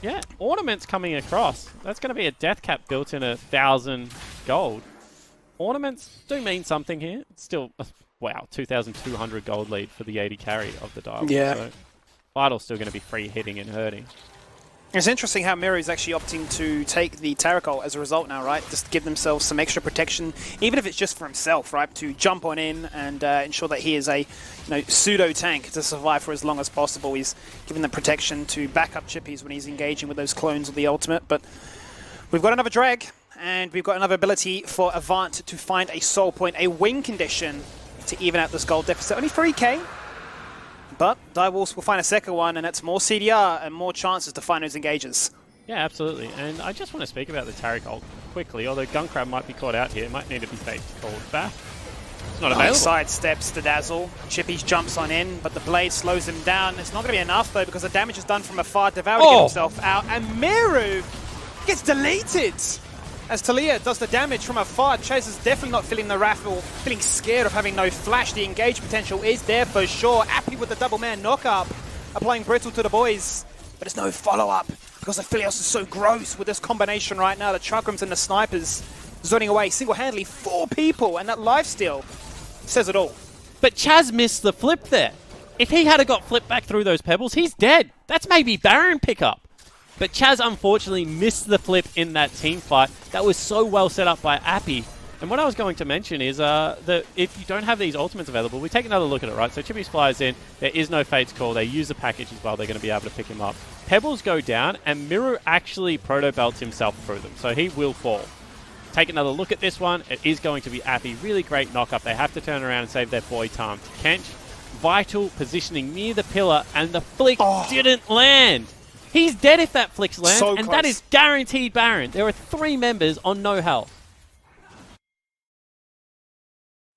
Yeah, ornaments coming across. That's going to be a death cap built in 1,000 gold. Ornaments do mean something here. It's still, wow, 2,200 gold lead for the 80 carry of the Direwolf. Yeah. So Vital's still going to be free hitting and hurting. It's interesting how Miru is actually opting to take the Tarot as a result now, right? Just to give themselves some extra protection, even if it's just for himself, right? To jump on in and ensure that he is a pseudo tank to survive for as long as possible. He's giving them protection to back up Chippies when he's engaging with those clones of the ultimate. But we've got another drag, and we've got another ability for Avant to find a soul point, a win condition to even out this gold deficit. Only 3k. But Direwolves will find a second one, and it's more CDR and more chances to find those engages. Yeah, absolutely. And I just want to speak about the Taric ult quickly, although Gunkrab might be caught out here. It might need to be faked called back. It's not available. Side steps the Dazzle. Chippies jumps on in, but the blade slows him down. It's not going to be enough, though, because the damage is done from afar. Devour to get himself out, and Miru gets deleted! As Talia does the damage from afar. Chase is definitely not feeling the wrath or feeling scared of having no flash. The engage potential is there for sure. Happy with the double man knockup, applying brittle to the boys. But there's no follow-up because the Philios is so gross with this combination right now. The Chakrams and the Snipers zoning away single-handedly 4 people, and that lifesteal says it all. But Chaz missed the flip there. If he had got flipped back through those pebbles, he's dead. That's maybe Baron pickup. But Chaz unfortunately missed the flip in that team fight. That was so well set up by Appy. And what I was going to mention is that if you don't have these ultimates available, we take another look at it, right? So Chippies flies in, there is no Fate's Call, they use the package as well, they're going to be able to pick him up. Pebbles go down, and Miru actually proto-belts himself through them, so he will fall. Take another look at this one, it is going to be Appy. Really great knock-up, they have to turn around and save their boy Tarm to Kench. Vital positioning near the pillar, and the flick didn't land. He's dead if that flicks lands, so and close. that is guaranteed Baron. There are 3 members on no health.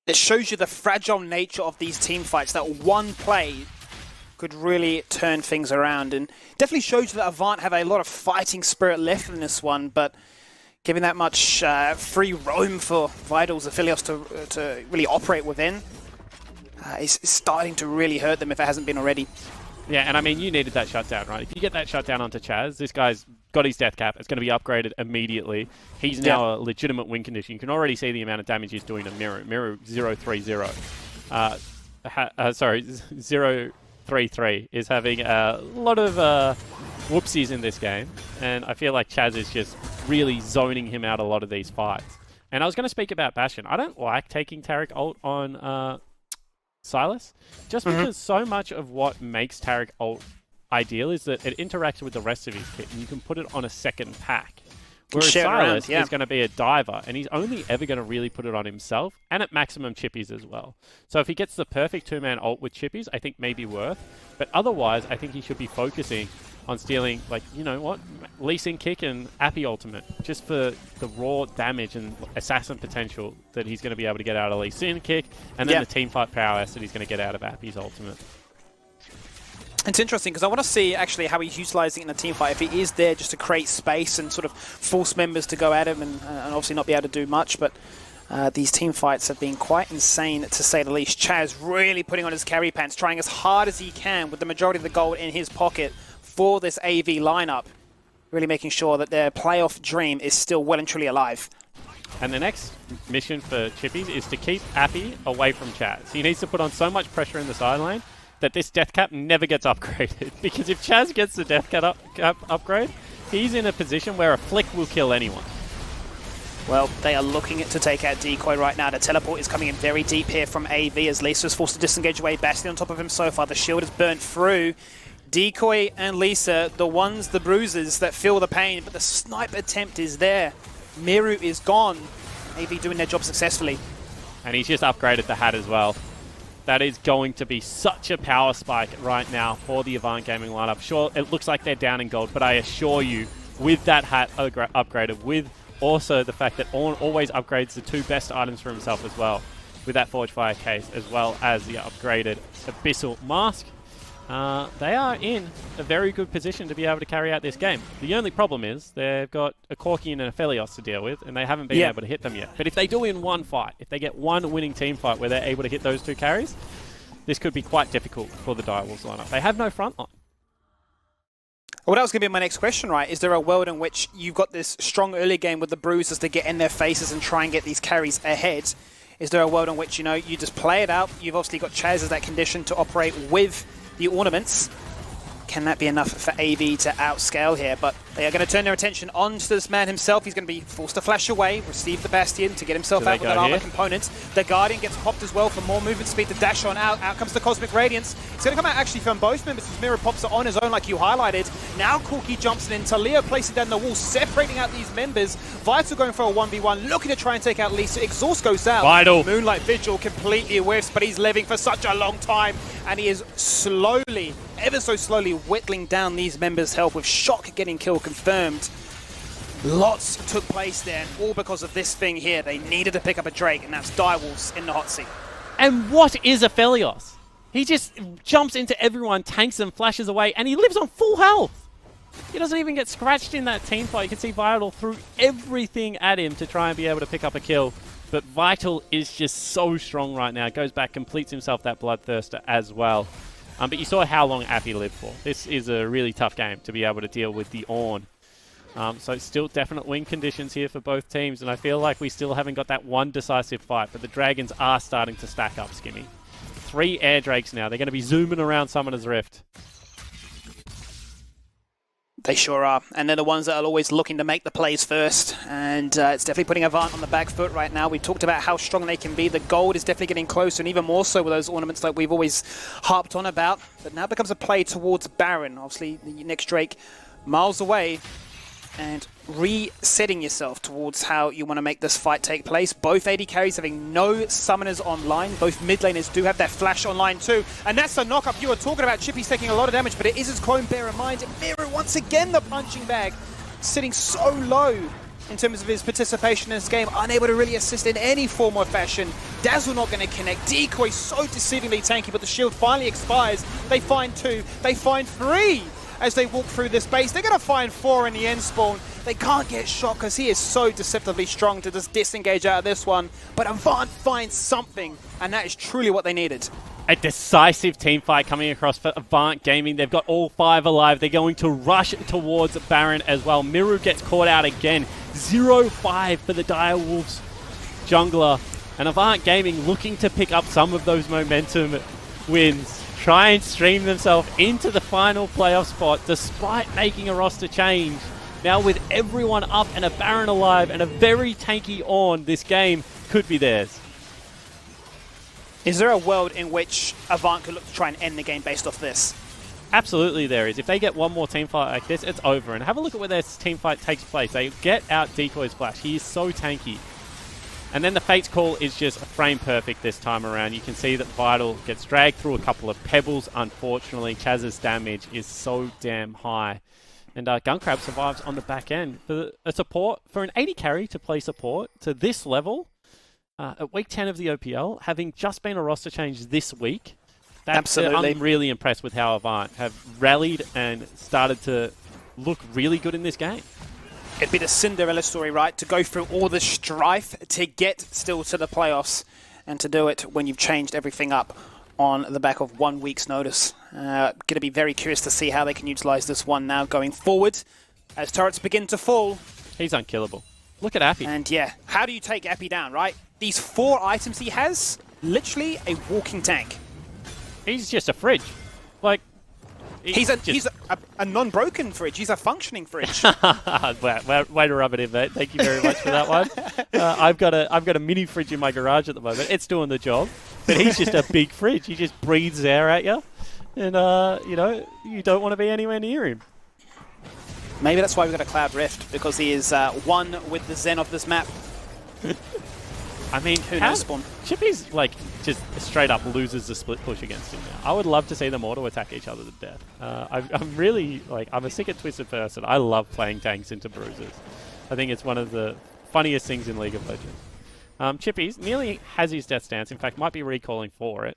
It shows you the fragile nature of these team fights, that one play could really turn things around, and definitely shows you that Avant have a lot of fighting spirit left in this one, but giving that much free roam for Vitals, Aphelios to really operate within is starting to really hurt them if it hasn't been already. Yeah, and I mean, you needed that shutdown, right? If you get that shutdown onto Chaz, this guy's got his death cap. It's going to be upgraded immediately. He's now a legitimate win condition. You can already see the amount of damage he's doing to Miru. Miru 0-3-0. Sorry, 0-3-3 is having a lot of whoopsies in this game. And I feel like Chaz is just really zoning him out a lot of these fights. And I was going to speak about Bastion. I don't like taking Taric ult on Silas, just because so much of what makes Taric ult ideal is that it interacts with the rest of his kit, and you can put it on a second pack. Whereas Silas is going to be a diver, and he's only ever going to really put it on himself, and at maximum chippies as well. So if he gets the perfect 2-man ult with chippies, I think maybe worth. But otherwise, I think he should be focusing on stealing, like, you know what, Lee Sin Kick and Appy Ultimate, just for the raw damage and assassin potential that he's going to be able to get out of Lee Sin Kick, and then the team fight prowess that he's going to get out of Appy's Ultimate. It's interesting because I want to see actually how he's utilising it in a team fight. If he is there just to create space and sort of force members to go at him and obviously not be able to do much, but these team fights have been quite insane to say the least. Chaz really putting on his carry pants, trying as hard as he can with the majority of the gold in his pocket for this AV lineup, really making sure that their playoff dream is still well and truly alive. And the next mission for Chippies is to keep Appy away from Chaz. He needs to put on so much pressure in the side lane that this death cap never gets upgraded. Because if Chaz gets the death cap upgrade, he's in a position where a flick will kill anyone. Well, they are looking to take out Decoy right now. The teleport is coming in very deep here from AV as Lisa is forced to disengage away. Bastion on top of him so far. The shield is burnt through. Decoy and Lisa, the bruises that feel the pain, but the snipe attempt is there. Miru is gone. AV doing their job successfully. And he's just upgraded the hat as well. That is going to be such a power spike right now for the Avant Gaming lineup. Sure, it looks like they're down in gold, but I assure you, with that hat upgraded, with also the fact that always upgrades the 2 best items for himself as well, with that Forge Fire case, as well as the upgraded Abyssal Mask, they are in a very good position to be able to carry out this game. The only problem is they've got a Corki and an Aphelios to deal with, and they haven't been able to hit them yet. But if they do win one fight, if they get one winning team fight where they're able to hit those 2 carries, this could be quite difficult for the Direwolves lineup. They have no front line. Well, that was going to be my next question, right? Is there a world in which you've got this strong early game with the bruisers to get in their faces and try and get these carries ahead? Is there a world in which, you just play it out? You've obviously got Chaz as that condition to operate with the ornaments. Can that be enough for AV to outscale here? But they are going to turn their attention onto this man himself. He's going to be forced to flash away, receive the Bastion to get himself out with that armor component. The Guardian gets popped as well for more movement speed to dash on out. Out comes the Cosmic Radiance. It's going to come out actually from both members as Mirror pops it on his own like you highlighted. Now Corki jumps in. Taliyah placing down the wall, separating out these members. Vital going for a 1v1, looking to try and take out Lisa. Exhaust goes out. Vital. Moonlight Vigil completely whiffs, but he's living for such a long time. And he is slowly, ever so slowly, whittling down these members' health with Shock getting kill confirmed. Lots took place there, all because of this thing here. They needed to pick up a Drake, and that's Direwolves in the hot seat. And what is Aphelios? He just jumps into everyone, tanks them, flashes away, and he lives on full health. He doesn't even get scratched in that team fight. You can see Vital threw everything at him to try and be able to pick up a kill. But Vital is just so strong right now. Goes back, completes himself that Bloodthirster as well. But you saw how long Appy lived for. This is a really tough game to be able to deal with the Ornn. So still definite win conditions here for both teams. And I feel like we still haven't got that one decisive fight. But the Dragons are starting to stack up, Skimmy. 3 Air Drakes now. They're going to be zooming around Summoner's Rift. They sure are, and they're the ones that are always looking to make the plays first, and it's definitely putting Avant on the back foot right now. We talked about how strong they can be. The gold is definitely getting closer, and even more so with those ornaments like we've always harped on about. But now becomes a play towards Baron. Obviously, the next Drake miles away, and resetting yourself towards how you want to make this fight take place. Both AD carries having no summoners online. Both mid laners do have that flash online too. And that's the knock-up you were talking about. Chippy's taking a lot of damage, but it is his clone, bear in mind. Mirror, once again, the punching bag, sitting so low in terms of his participation in this game, unable to really assist in any form or fashion. Dazzle not going to connect. Decoy so deceivingly tanky, but the shield finally expires. They find 2, they find 3 as they walk through this base. They're going to find 4 in the end spawn. They can't get shot because he is so deceptively strong to just disengage out of this one. But Avant finds something, and that is truly what they needed. A decisive team fight coming across for Avant Gaming. They've got all 5 alive. They're going to rush towards Baron as well. Miru gets caught out again. 0-5 for the Direwolves jungler. And Avant Gaming looking to pick up some of those momentum wins. Try and stream themselves into the final playoff spot despite making a roster change. Now with everyone up and a Baron alive and a very tanky Ornn, this game could be theirs. Is there a world in which Avant could look to try and end the game based off this? Absolutely there is. If they get one more team fight like this, it's over. And have a look at where their team fight takes place. They get out Decoy's Flash. He is so tanky. And then the Fate's Call is just frame perfect this time around. You can see that Vital gets dragged through a couple of pebbles, unfortunately. Chaz's damage is so damn high. And Gunkrab survives on the back end. For a support, for an 80 carry to play support to this level, at week 10 of the OPL, having just been a roster change this week, Absolutely. I'm really impressed with how Avant have rallied and started to look really good in this game. It'd be the Cinderella story, right? To go through all the strife to get still to the playoffs, and to do it when you've changed everything up on the back of 1 week's notice. Going to be very curious to see how they can utilize this one now going forward as turrets begin to fall. He's unkillable. Look at Appy. And yeah, how do you take Appy down, right? These 4 items he has, literally a walking tank. He's just a fridge. Like, he's a non-broken fridge. He's a functioning fridge. Way to rub it in, mate. Thank you very much for that one. I've got a mini fridge in my garage at the moment. It's doing the job, but he's just a big fridge. He just breathes air at you, and you don't want to be anywhere near him. Maybe that's why we've got a Cloud Rift, because he is one with the Zen of this map. I mean, who knows, Spawn? Chippy's like just straight up loses the split push against him now. I would love to see them auto attack each other to death. I'm really I'm a sick and twisted person. I love playing tanks into bruises. I think it's one of the funniest things in League of Legends. Chippy's nearly has his Death Stance. In fact, might be recalling for it.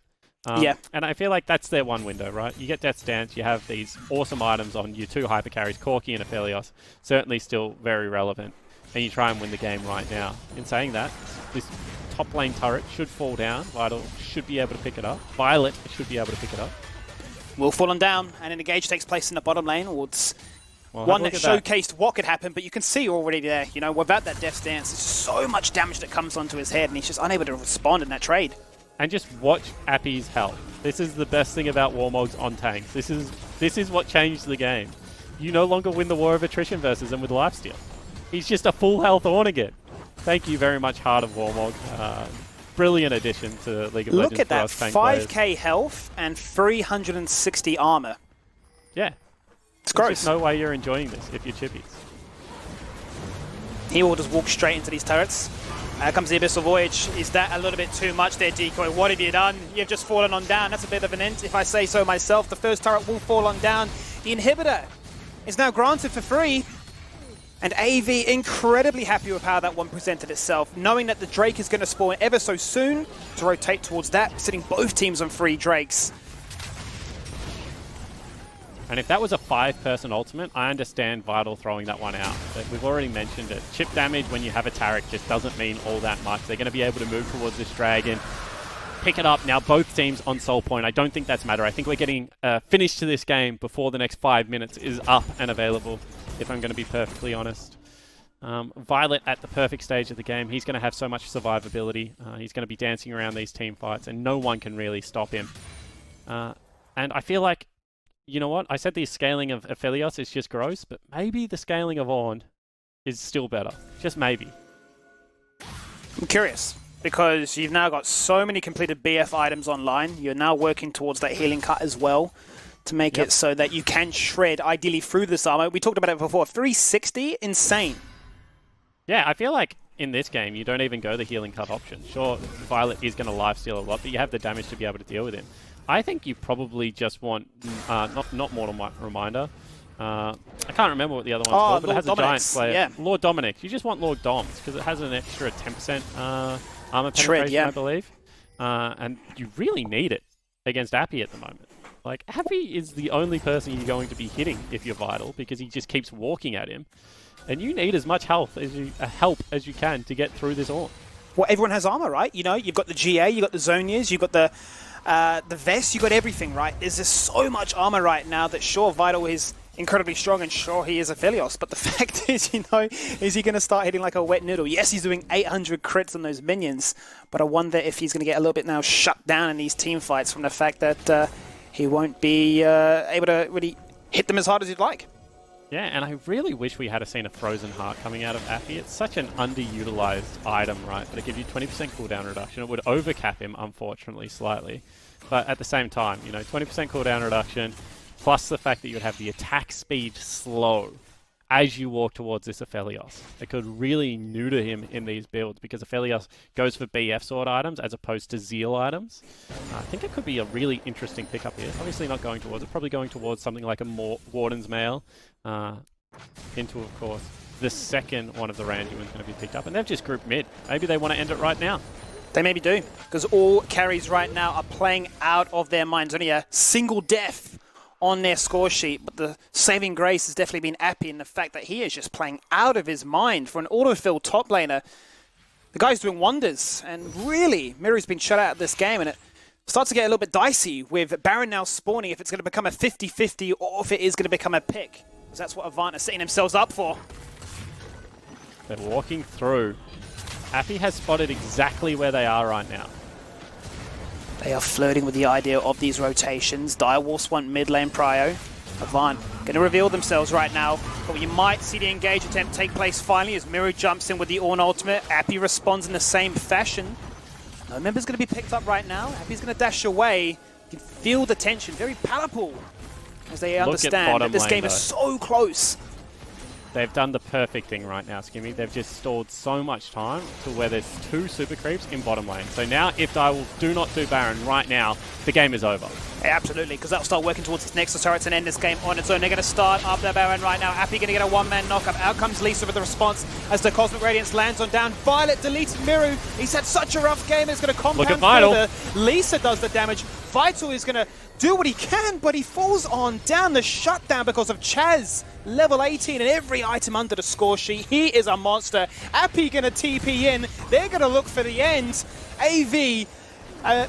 Yeah. And I feel like that's their one window, right? You get Death Stance, you have these awesome items on your 2 hyper carries, Corki and Aphelios, certainly still very relevant. And you try and win the game right now. In saying that, this top lane turret should fall down. Vital should be able to pick it up. Violet should be able to pick it up. Will fallen down, and an engage takes place in the bottom lane towards Well, one that look at showcased what could happen, but you can see already there, you know, without that Death Stance, there's so much damage that comes onto his head, and he's just unable to respond in that trade. And just watch Appy's health. This is the best thing about Warmogs on tanks. This is what changed the game. You no longer win the war of attrition versus him with lifesteal. He's just a full health Ornn again. Thank you very much, Heart of Warmog. Brilliant addition to League of Legends. Look at for that, us tank 5k players. health and 360 armor. Yeah. It's gross. There's just no way you're enjoying this if you're chippies. He will just walk straight into these turrets. Comes the Abyssal Voyage. Is that a little bit too much there, Decoy? What have you done? You've just fallen on down. That's a bit of an int, if I say so myself. The first turret will fall on down. The inhibitor is now granted for free. And AV incredibly happy with how that one presented itself, knowing that the Drake is going to spawn ever so soon to rotate towards that, sitting both teams on 3 Drakes. And if that was a 5-person ultimate, I understand Vital throwing that one out. But we've already mentioned it. Chip damage when you have a Taric just doesn't mean all that much. They're going to be able to move towards this dragon, pick it up. Now both teams on soul point. I don't think that's matter. I think we're getting finished to this game before the next 5 minutes is up and available, if I'm going to be perfectly honest. Violet at the perfect stage of the game. He's going to have so much survivability. He's going to be dancing around these team fights, and no one can really stop him. And I feel like, you know what? I said the scaling of Aphelios is just gross, but maybe the scaling of Ornn is still better. Just maybe. I'm curious, because you've now got so many completed BF items online. You're now working towards that healing cut as well to make it so that you can shred, ideally, through this armor. We talked about it before. 360, insane. Yeah, I feel like in this game, you don't even go the healing cut option. Sure, Violet is going to lifesteal a lot, but you have the damage to be able to deal with him. I think you probably just want, not Mortal Reminder. I can't remember what the other one's called, but it has Lord a giant Dominic's, slayer. yeah. Lord Dominic. You just want Lord Doms, because it has an extra 10% armor Shred, penetration, yeah. I believe. And you really need it against Appy at the moment. Like, Appy is the only person you're going to be hitting if you're Vital, because he just keeps walking at him. And you need as much help as you can to get through this Ornn. Well, everyone has armor, right? You know, you've got the GA, you've got the Zonias, you've got the vest, you've got everything, right? There's just so much armor right now that sure, Vital is incredibly strong, and sure, he is Aphelios. But the fact is, you know, is he going to start hitting like a wet noodle? Yes, he's doing 800 crits on those minions, but I wonder if he's going to get a little bit now shut down in these team fights from the fact that he won't be able to really hit them as hard as he'd like. Yeah, and I really wish we had seen a Frozen Heart coming out of Appy. It's such an underutilized item, right? But it gives you 20% cooldown reduction. It would overcap him, unfortunately, slightly. But at the same time, you know, 20% cooldown reduction, plus the fact that you would have the attack speed slow as you walk towards this Aphelios. It could really neuter him in these builds, because Aphelios goes for BF sword items as opposed to Zeal items. I think it could be a really interesting pickup here. Obviously not going towards it, probably going towards something like a Warden's Mail into, of course, the second one of the Randuin's going to be picked up. And they've just grouped mid. Maybe they want to end it right now. They maybe do, because all carries right now are playing out of their minds. Only a single death on their score sheet, but the saving grace has definitely been Appy, in the fact that he is just playing out of his mind. For an autofill top laner, the guy's doing wonders, and really, Miru's been shut out of this game, and it starts to get a little bit dicey with Baron now spawning, if it's going to become a 50-50 or if it is going to become a pick, because that's what Avant are setting themselves up for. They're walking through. Appy has spotted exactly where they are right now. They are flirting with the idea of these rotations. Direwolves want mid lane prio. Avant going to reveal themselves right now, but you might see the engage attempt take place finally as Miru jumps in with the Ornn ultimate. Appy responds in the same fashion. No member's going to be picked up right now. Appy's going to dash away. You can feel the tension, very palpable, as they understand that this game is so close. They've done the perfect thing right now, Skimmy. They've just stalled so much time to where there's 2 super creeps in bottom lane. So now, if Direwolves do not do Baron right now, the game is over. Yeah, absolutely, because that'll start working towards its Nexus turrets and end this game on its own. They're going to start up their Baron right now. Appy going to get a one-man knock-up. Out comes Lisa with the response as the Cosmic Radiance lands on down. Violet deletes Miru. He's had such a rough game. It's going to compound further. Lisa does the damage. Vital is going to do what he can, but he falls on down. The shutdown because of Chaz. Level 18 and every item under the score sheet. He is a monster. Appy going to TP in. They're going to look for the end. AV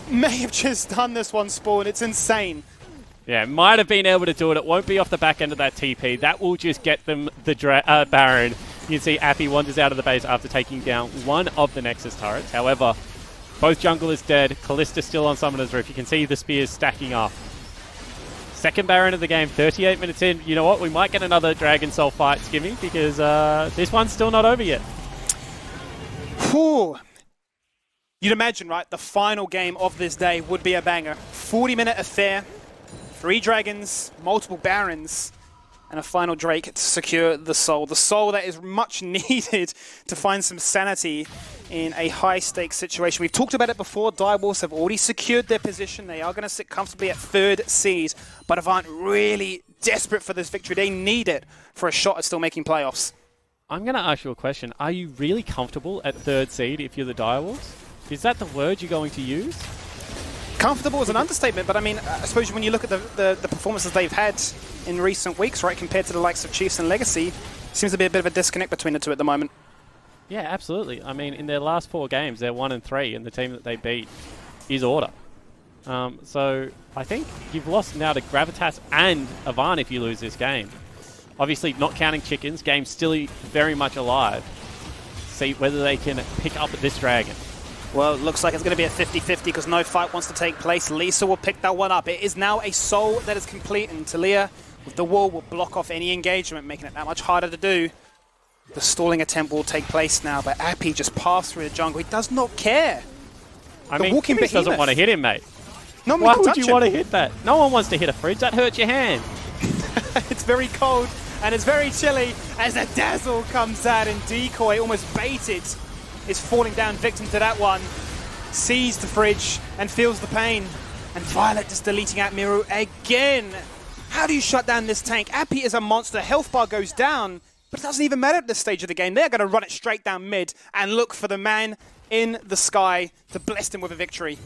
may have just done this one, Spawn. It's insane. Yeah, might have been able to do it. It won't be off the back end of that TP. That will just get them the Baron. You can see Appy wanders out of the base after taking down one of the Nexus turrets. However, both junglers dead. Kalista still on Summoner's Roof. You can see the spears stacking up. Second Baron of the game, 38 minutes in. You know what? We might get another Dragon Soul fight, Skimmy, because this one's still not over yet. Whew. You'd imagine, right, the final game of this day would be a banger. 40-minute affair, 3 dragons, multiple barons, and a final Drake to secure the soul. The soul that is much needed to find some sanity in a high-stakes situation. We've talked about it before. Direwolves have already secured their position. They are going to sit comfortably at 3rd seed, but Avant really desperate for this victory. They need it for a shot at still making playoffs. I'm going to ask you a question. Are you really comfortable at 3rd seed if you're the Direwolves? Is that the word you're going to use? Comfortable is an understatement, but I mean, I suppose when you look at the performances they've had in recent weeks, right, compared to the likes of Chiefs and Legacy, seems to be a bit of a disconnect between the two at the moment. Yeah, absolutely. I mean, in their last 4 games, they're 1-3, and the team that they beat is Order. So I think you've lost now to Gravitas and Avant if you lose this game. Obviously, not counting chickens, game's still very much alive. See whether they can pick up this dragon. Well, it looks like it's going to be a 50-50 because no fight wants to take place. Lisa will pick that one up. It is now a soul that is complete, and Talia with the wall will block off any engagement, making it that much harder to do. The stalling attempt will take place now, but Appy just passed through the jungle. He does not care. I mean, Chris doesn't want to hit him, mate. Why would you want to hit that? No one wants to hit a fridge. That hurts your hand. It's very cold and it's very chilly as a dazzle comes out and Decoy, almost baited, is falling down victim to that one. Sees the fridge and feels the pain. And Violet just deleting out Miru again. How do you shut down this tank? Appy is a monster. Health bar goes down, but it doesn't even matter at this stage of the game. They're going to run it straight down mid and look for the man in the sky to bless them with a victory.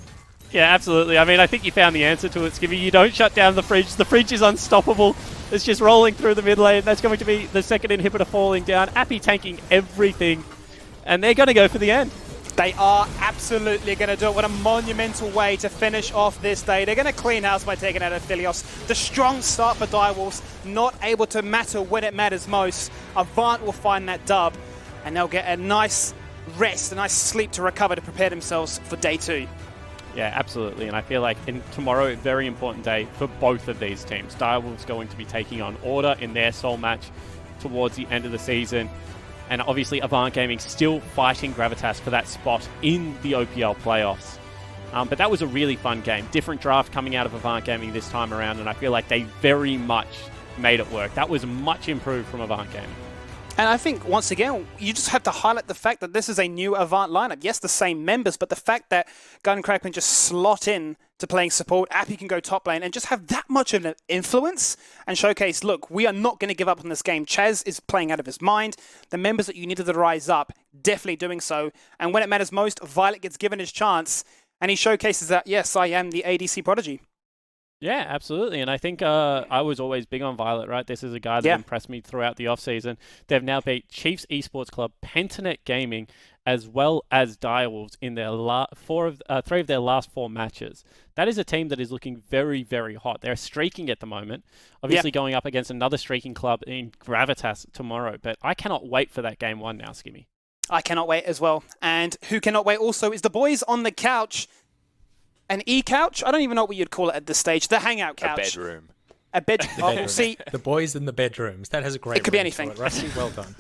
Yeah, absolutely. I mean, I think you found the answer to it, Skivvy. You don't shut down the fridge. The fridge is unstoppable. It's just rolling through the mid lane. That's going to be the second inhibitor falling down. Appy tanking everything. And they're going to go for the end. They are absolutely going to do it. What a monumental way to finish off this day. They're going to clean house by taking out Aphelios. The strong start for Direwolves, not able to matter when it matters most. Avant will find that dub, and they'll get a nice rest, a nice sleep to recover to prepare themselves for day 2. Yeah, absolutely. And I feel like tomorrow, a very important day for both of these teams. Direwolves going to be taking on Order in their soul match towards the end of the season. And obviously, Avant Gaming still fighting Gravitas for that spot in the OPL playoffs. But that was a really fun game. Different draft coming out of Avant Gaming this time around, and I feel like they very much made it work. That was much improved from Avant Gaming. And I think, once again, you just have to highlight the fact that this is a new Avant lineup. Yes, the same members, but the fact that Gunncrack can just slot in to playing support, Appy can go top lane, and just have that much of an influence and showcase, look, we are not going to give up on this game. Chaz is playing out of his mind. The members that you needed to rise up, definitely doing so. And when it matters most, Violet gets given his chance, and he showcases that, yes, I am the ADC prodigy. Yeah, absolutely. And I think I was always big on Violet, right? This is a guy that impressed me throughout the offseason. They've now beat Chiefs Esports Club, Pentanet Gaming, as well as Direwolves in their 3 of their last 4 matches. That is a team that is looking very, very hot. They're streaking at the moment, obviously going up against another streaking club in Gravitas tomorrow. But I cannot wait for that game 1 now, Skimmy. I cannot wait as well. And who cannot wait also is the boys on the couch. An e-couch? I don't even know what you'd call it at this stage. The hangout couch. A bedroom. A bed. Oh, see, the boys in the bedrooms. That has a great. It could be anything. It, Rusty, well done.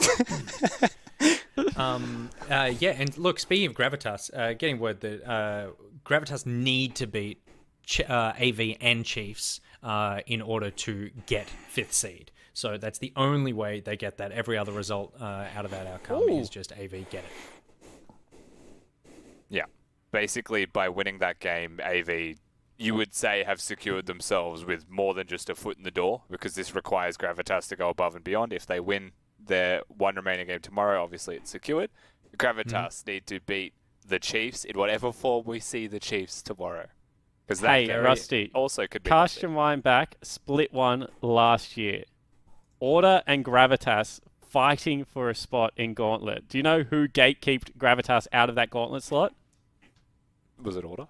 Yeah, and look, speaking of Gravitas, getting word that Gravitas need to beat AV and Chiefs in order to get 5th seed. So that's the only way they get that. Every other result out of that outcome is just AV get it. Yeah. Basically, by winning that game, AV, you would say, have secured themselves with more than just a foot in the door, because this requires Gravitas to go above and beyond. If they win their 1 remaining game tomorrow, obviously it's secured. Gravitas need to beat the Chiefs in whatever form we see the Chiefs tomorrow. Because that Rusty, also could be. Cast your mind back, split 1 last year. Order and Gravitas fighting for a spot in Gauntlet. Do you know who gatekeeped Gravitas out of that Gauntlet slot? Was it Order?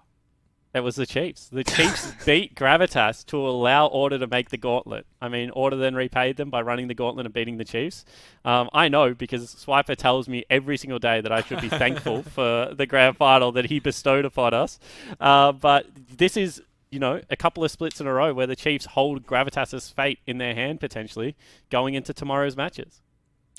It was the Chiefs. The Chiefs beat Gravitas to allow Order to make the gauntlet. I mean, Order then repaid them by running the gauntlet and beating the Chiefs. I know because Swiper tells me every single day that I should be thankful for the grand final that he bestowed upon us. But this is, a couple of splits in a row where the Chiefs hold Gravitas' fate in their hand, potentially, going into tomorrow's matches.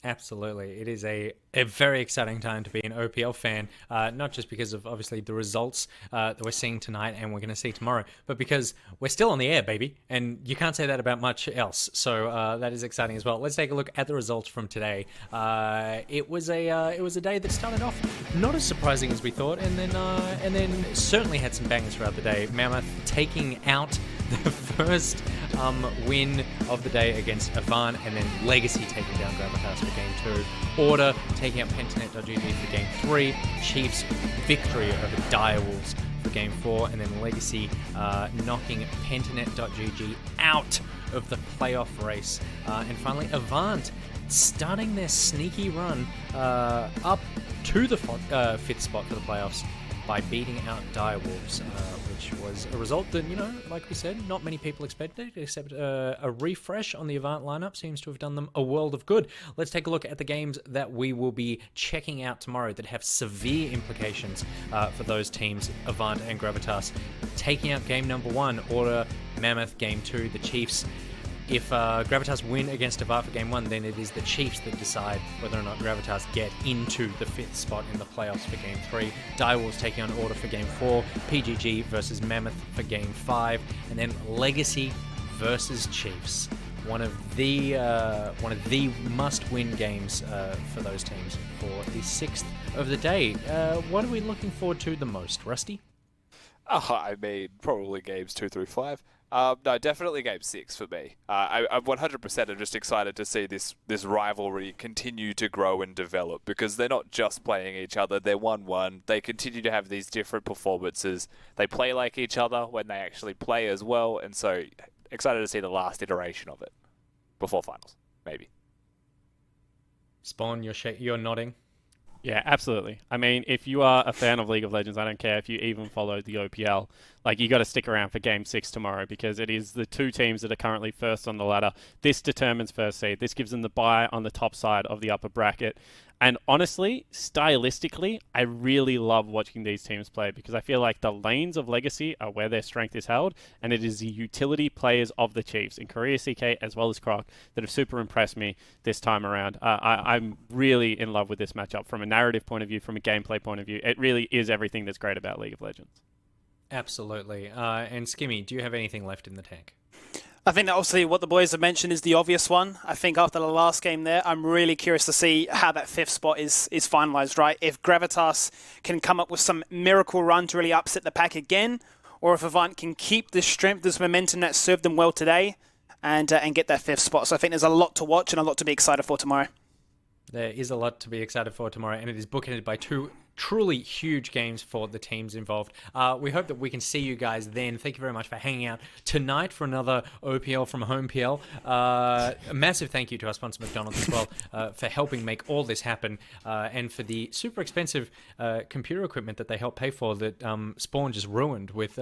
Absolutely. It is a very exciting time to be an OPL fan, not just because of, obviously, the results that we're seeing tonight and we're going to see tomorrow, but because we're still on the air, baby, and you can't say that about much else. So that is exciting as well. Let's take a look at the results from today. It was a day that started off not as surprising as we thought, and then certainly had some bangers throughout the day. Mammoth taking out the first win of the day against Avant, and then Legacy taking down Gravitas for Game 2. Order taking out Pentanet.gg for Game 3. Chiefs victory over Direwolves for Game 4, and then Legacy knocking Pentanet.gg out of the playoff race. And finally, Avant starting their sneaky run up to the fifth spot for the playoffs by beating out Direwolves, which was a result that, like we said, not many people expected, except a refresh on the Avant lineup seems to have done them a world of good. Let's take a look at the games that we will be checking out tomorrow that have severe implications for those teams, Avant and Gravitas. Taking out game number 1, Order, Mammoth, game 2, the Chiefs. If Gravitas win against Avant for Game 1, then it is the Chiefs that decide whether or not Gravitas get into the 5th spot in the playoffs for Game 3. Direwolves taking on Order for Game 4. PGG versus Mammoth for Game 5. And then Legacy versus Chiefs. One of the must-win games for those teams for the 6th of the day. What are we looking forward to the most, Rusty? I mean, probably games 2 through 5. No, definitely game 6 for me. I'm 100% am just excited to see this rivalry continue to grow and develop, because they're not just playing each other, they're 1-1. They continue to have these different performances. They play like each other when they actually play as well, and so excited to see the last iteration of it before finals, maybe. Spawn, you're nodding. Yeah, absolutely. I mean, if you are a fan of League of Legends, I don't care if you even follow the OPL, you got to stick around for Game 6 tomorrow, because it is the two teams that are currently first on the ladder. This determines first seed. This gives them the bye on the top side of the upper bracket. And honestly, stylistically, I really love watching these teams play, because I feel like the lanes of Legacy are where their strength is held, and it is the utility players of the Chiefs, in Korea CK as well as Croc, that have super impressed me this time around. I'm really in love with this matchup from a narrative point of view, from a gameplay point of view. It really is everything that's great about League of Legends. Absolutely. And Skimmy, do you have anything left in the tank? I think that obviously what the boys have mentioned is the obvious one. I think after the last game there, I'm really curious to see how that 5th spot is finalised, right? If Gravitas can come up with some miracle run to really upset the pack again, or if Avant can keep this strength, this momentum that served them well today, and get that 5th spot. So I think there's a lot to watch and a lot to be excited for tomorrow. There is a lot to be excited for tomorrow, and it is bookended by 2 truly huge games for the teams involved. We hope that we can see you guys then. Thank you very much for hanging out tonight for another OPL from Home PL. A massive thank you to our sponsor McDonald's as well for helping make all this happen, and for the super expensive computer equipment that they helped pay for that Spawn just ruined with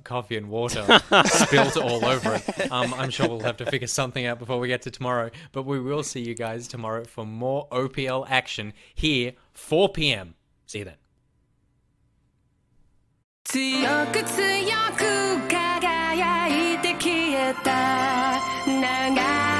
coffee and water spilled all over it. I'm sure we'll have to figure something out before we get to tomorrow, but we will see you guys tomorrow for more OPL action here, 4 p.m. See you then. 強く強く輝いて消えた長い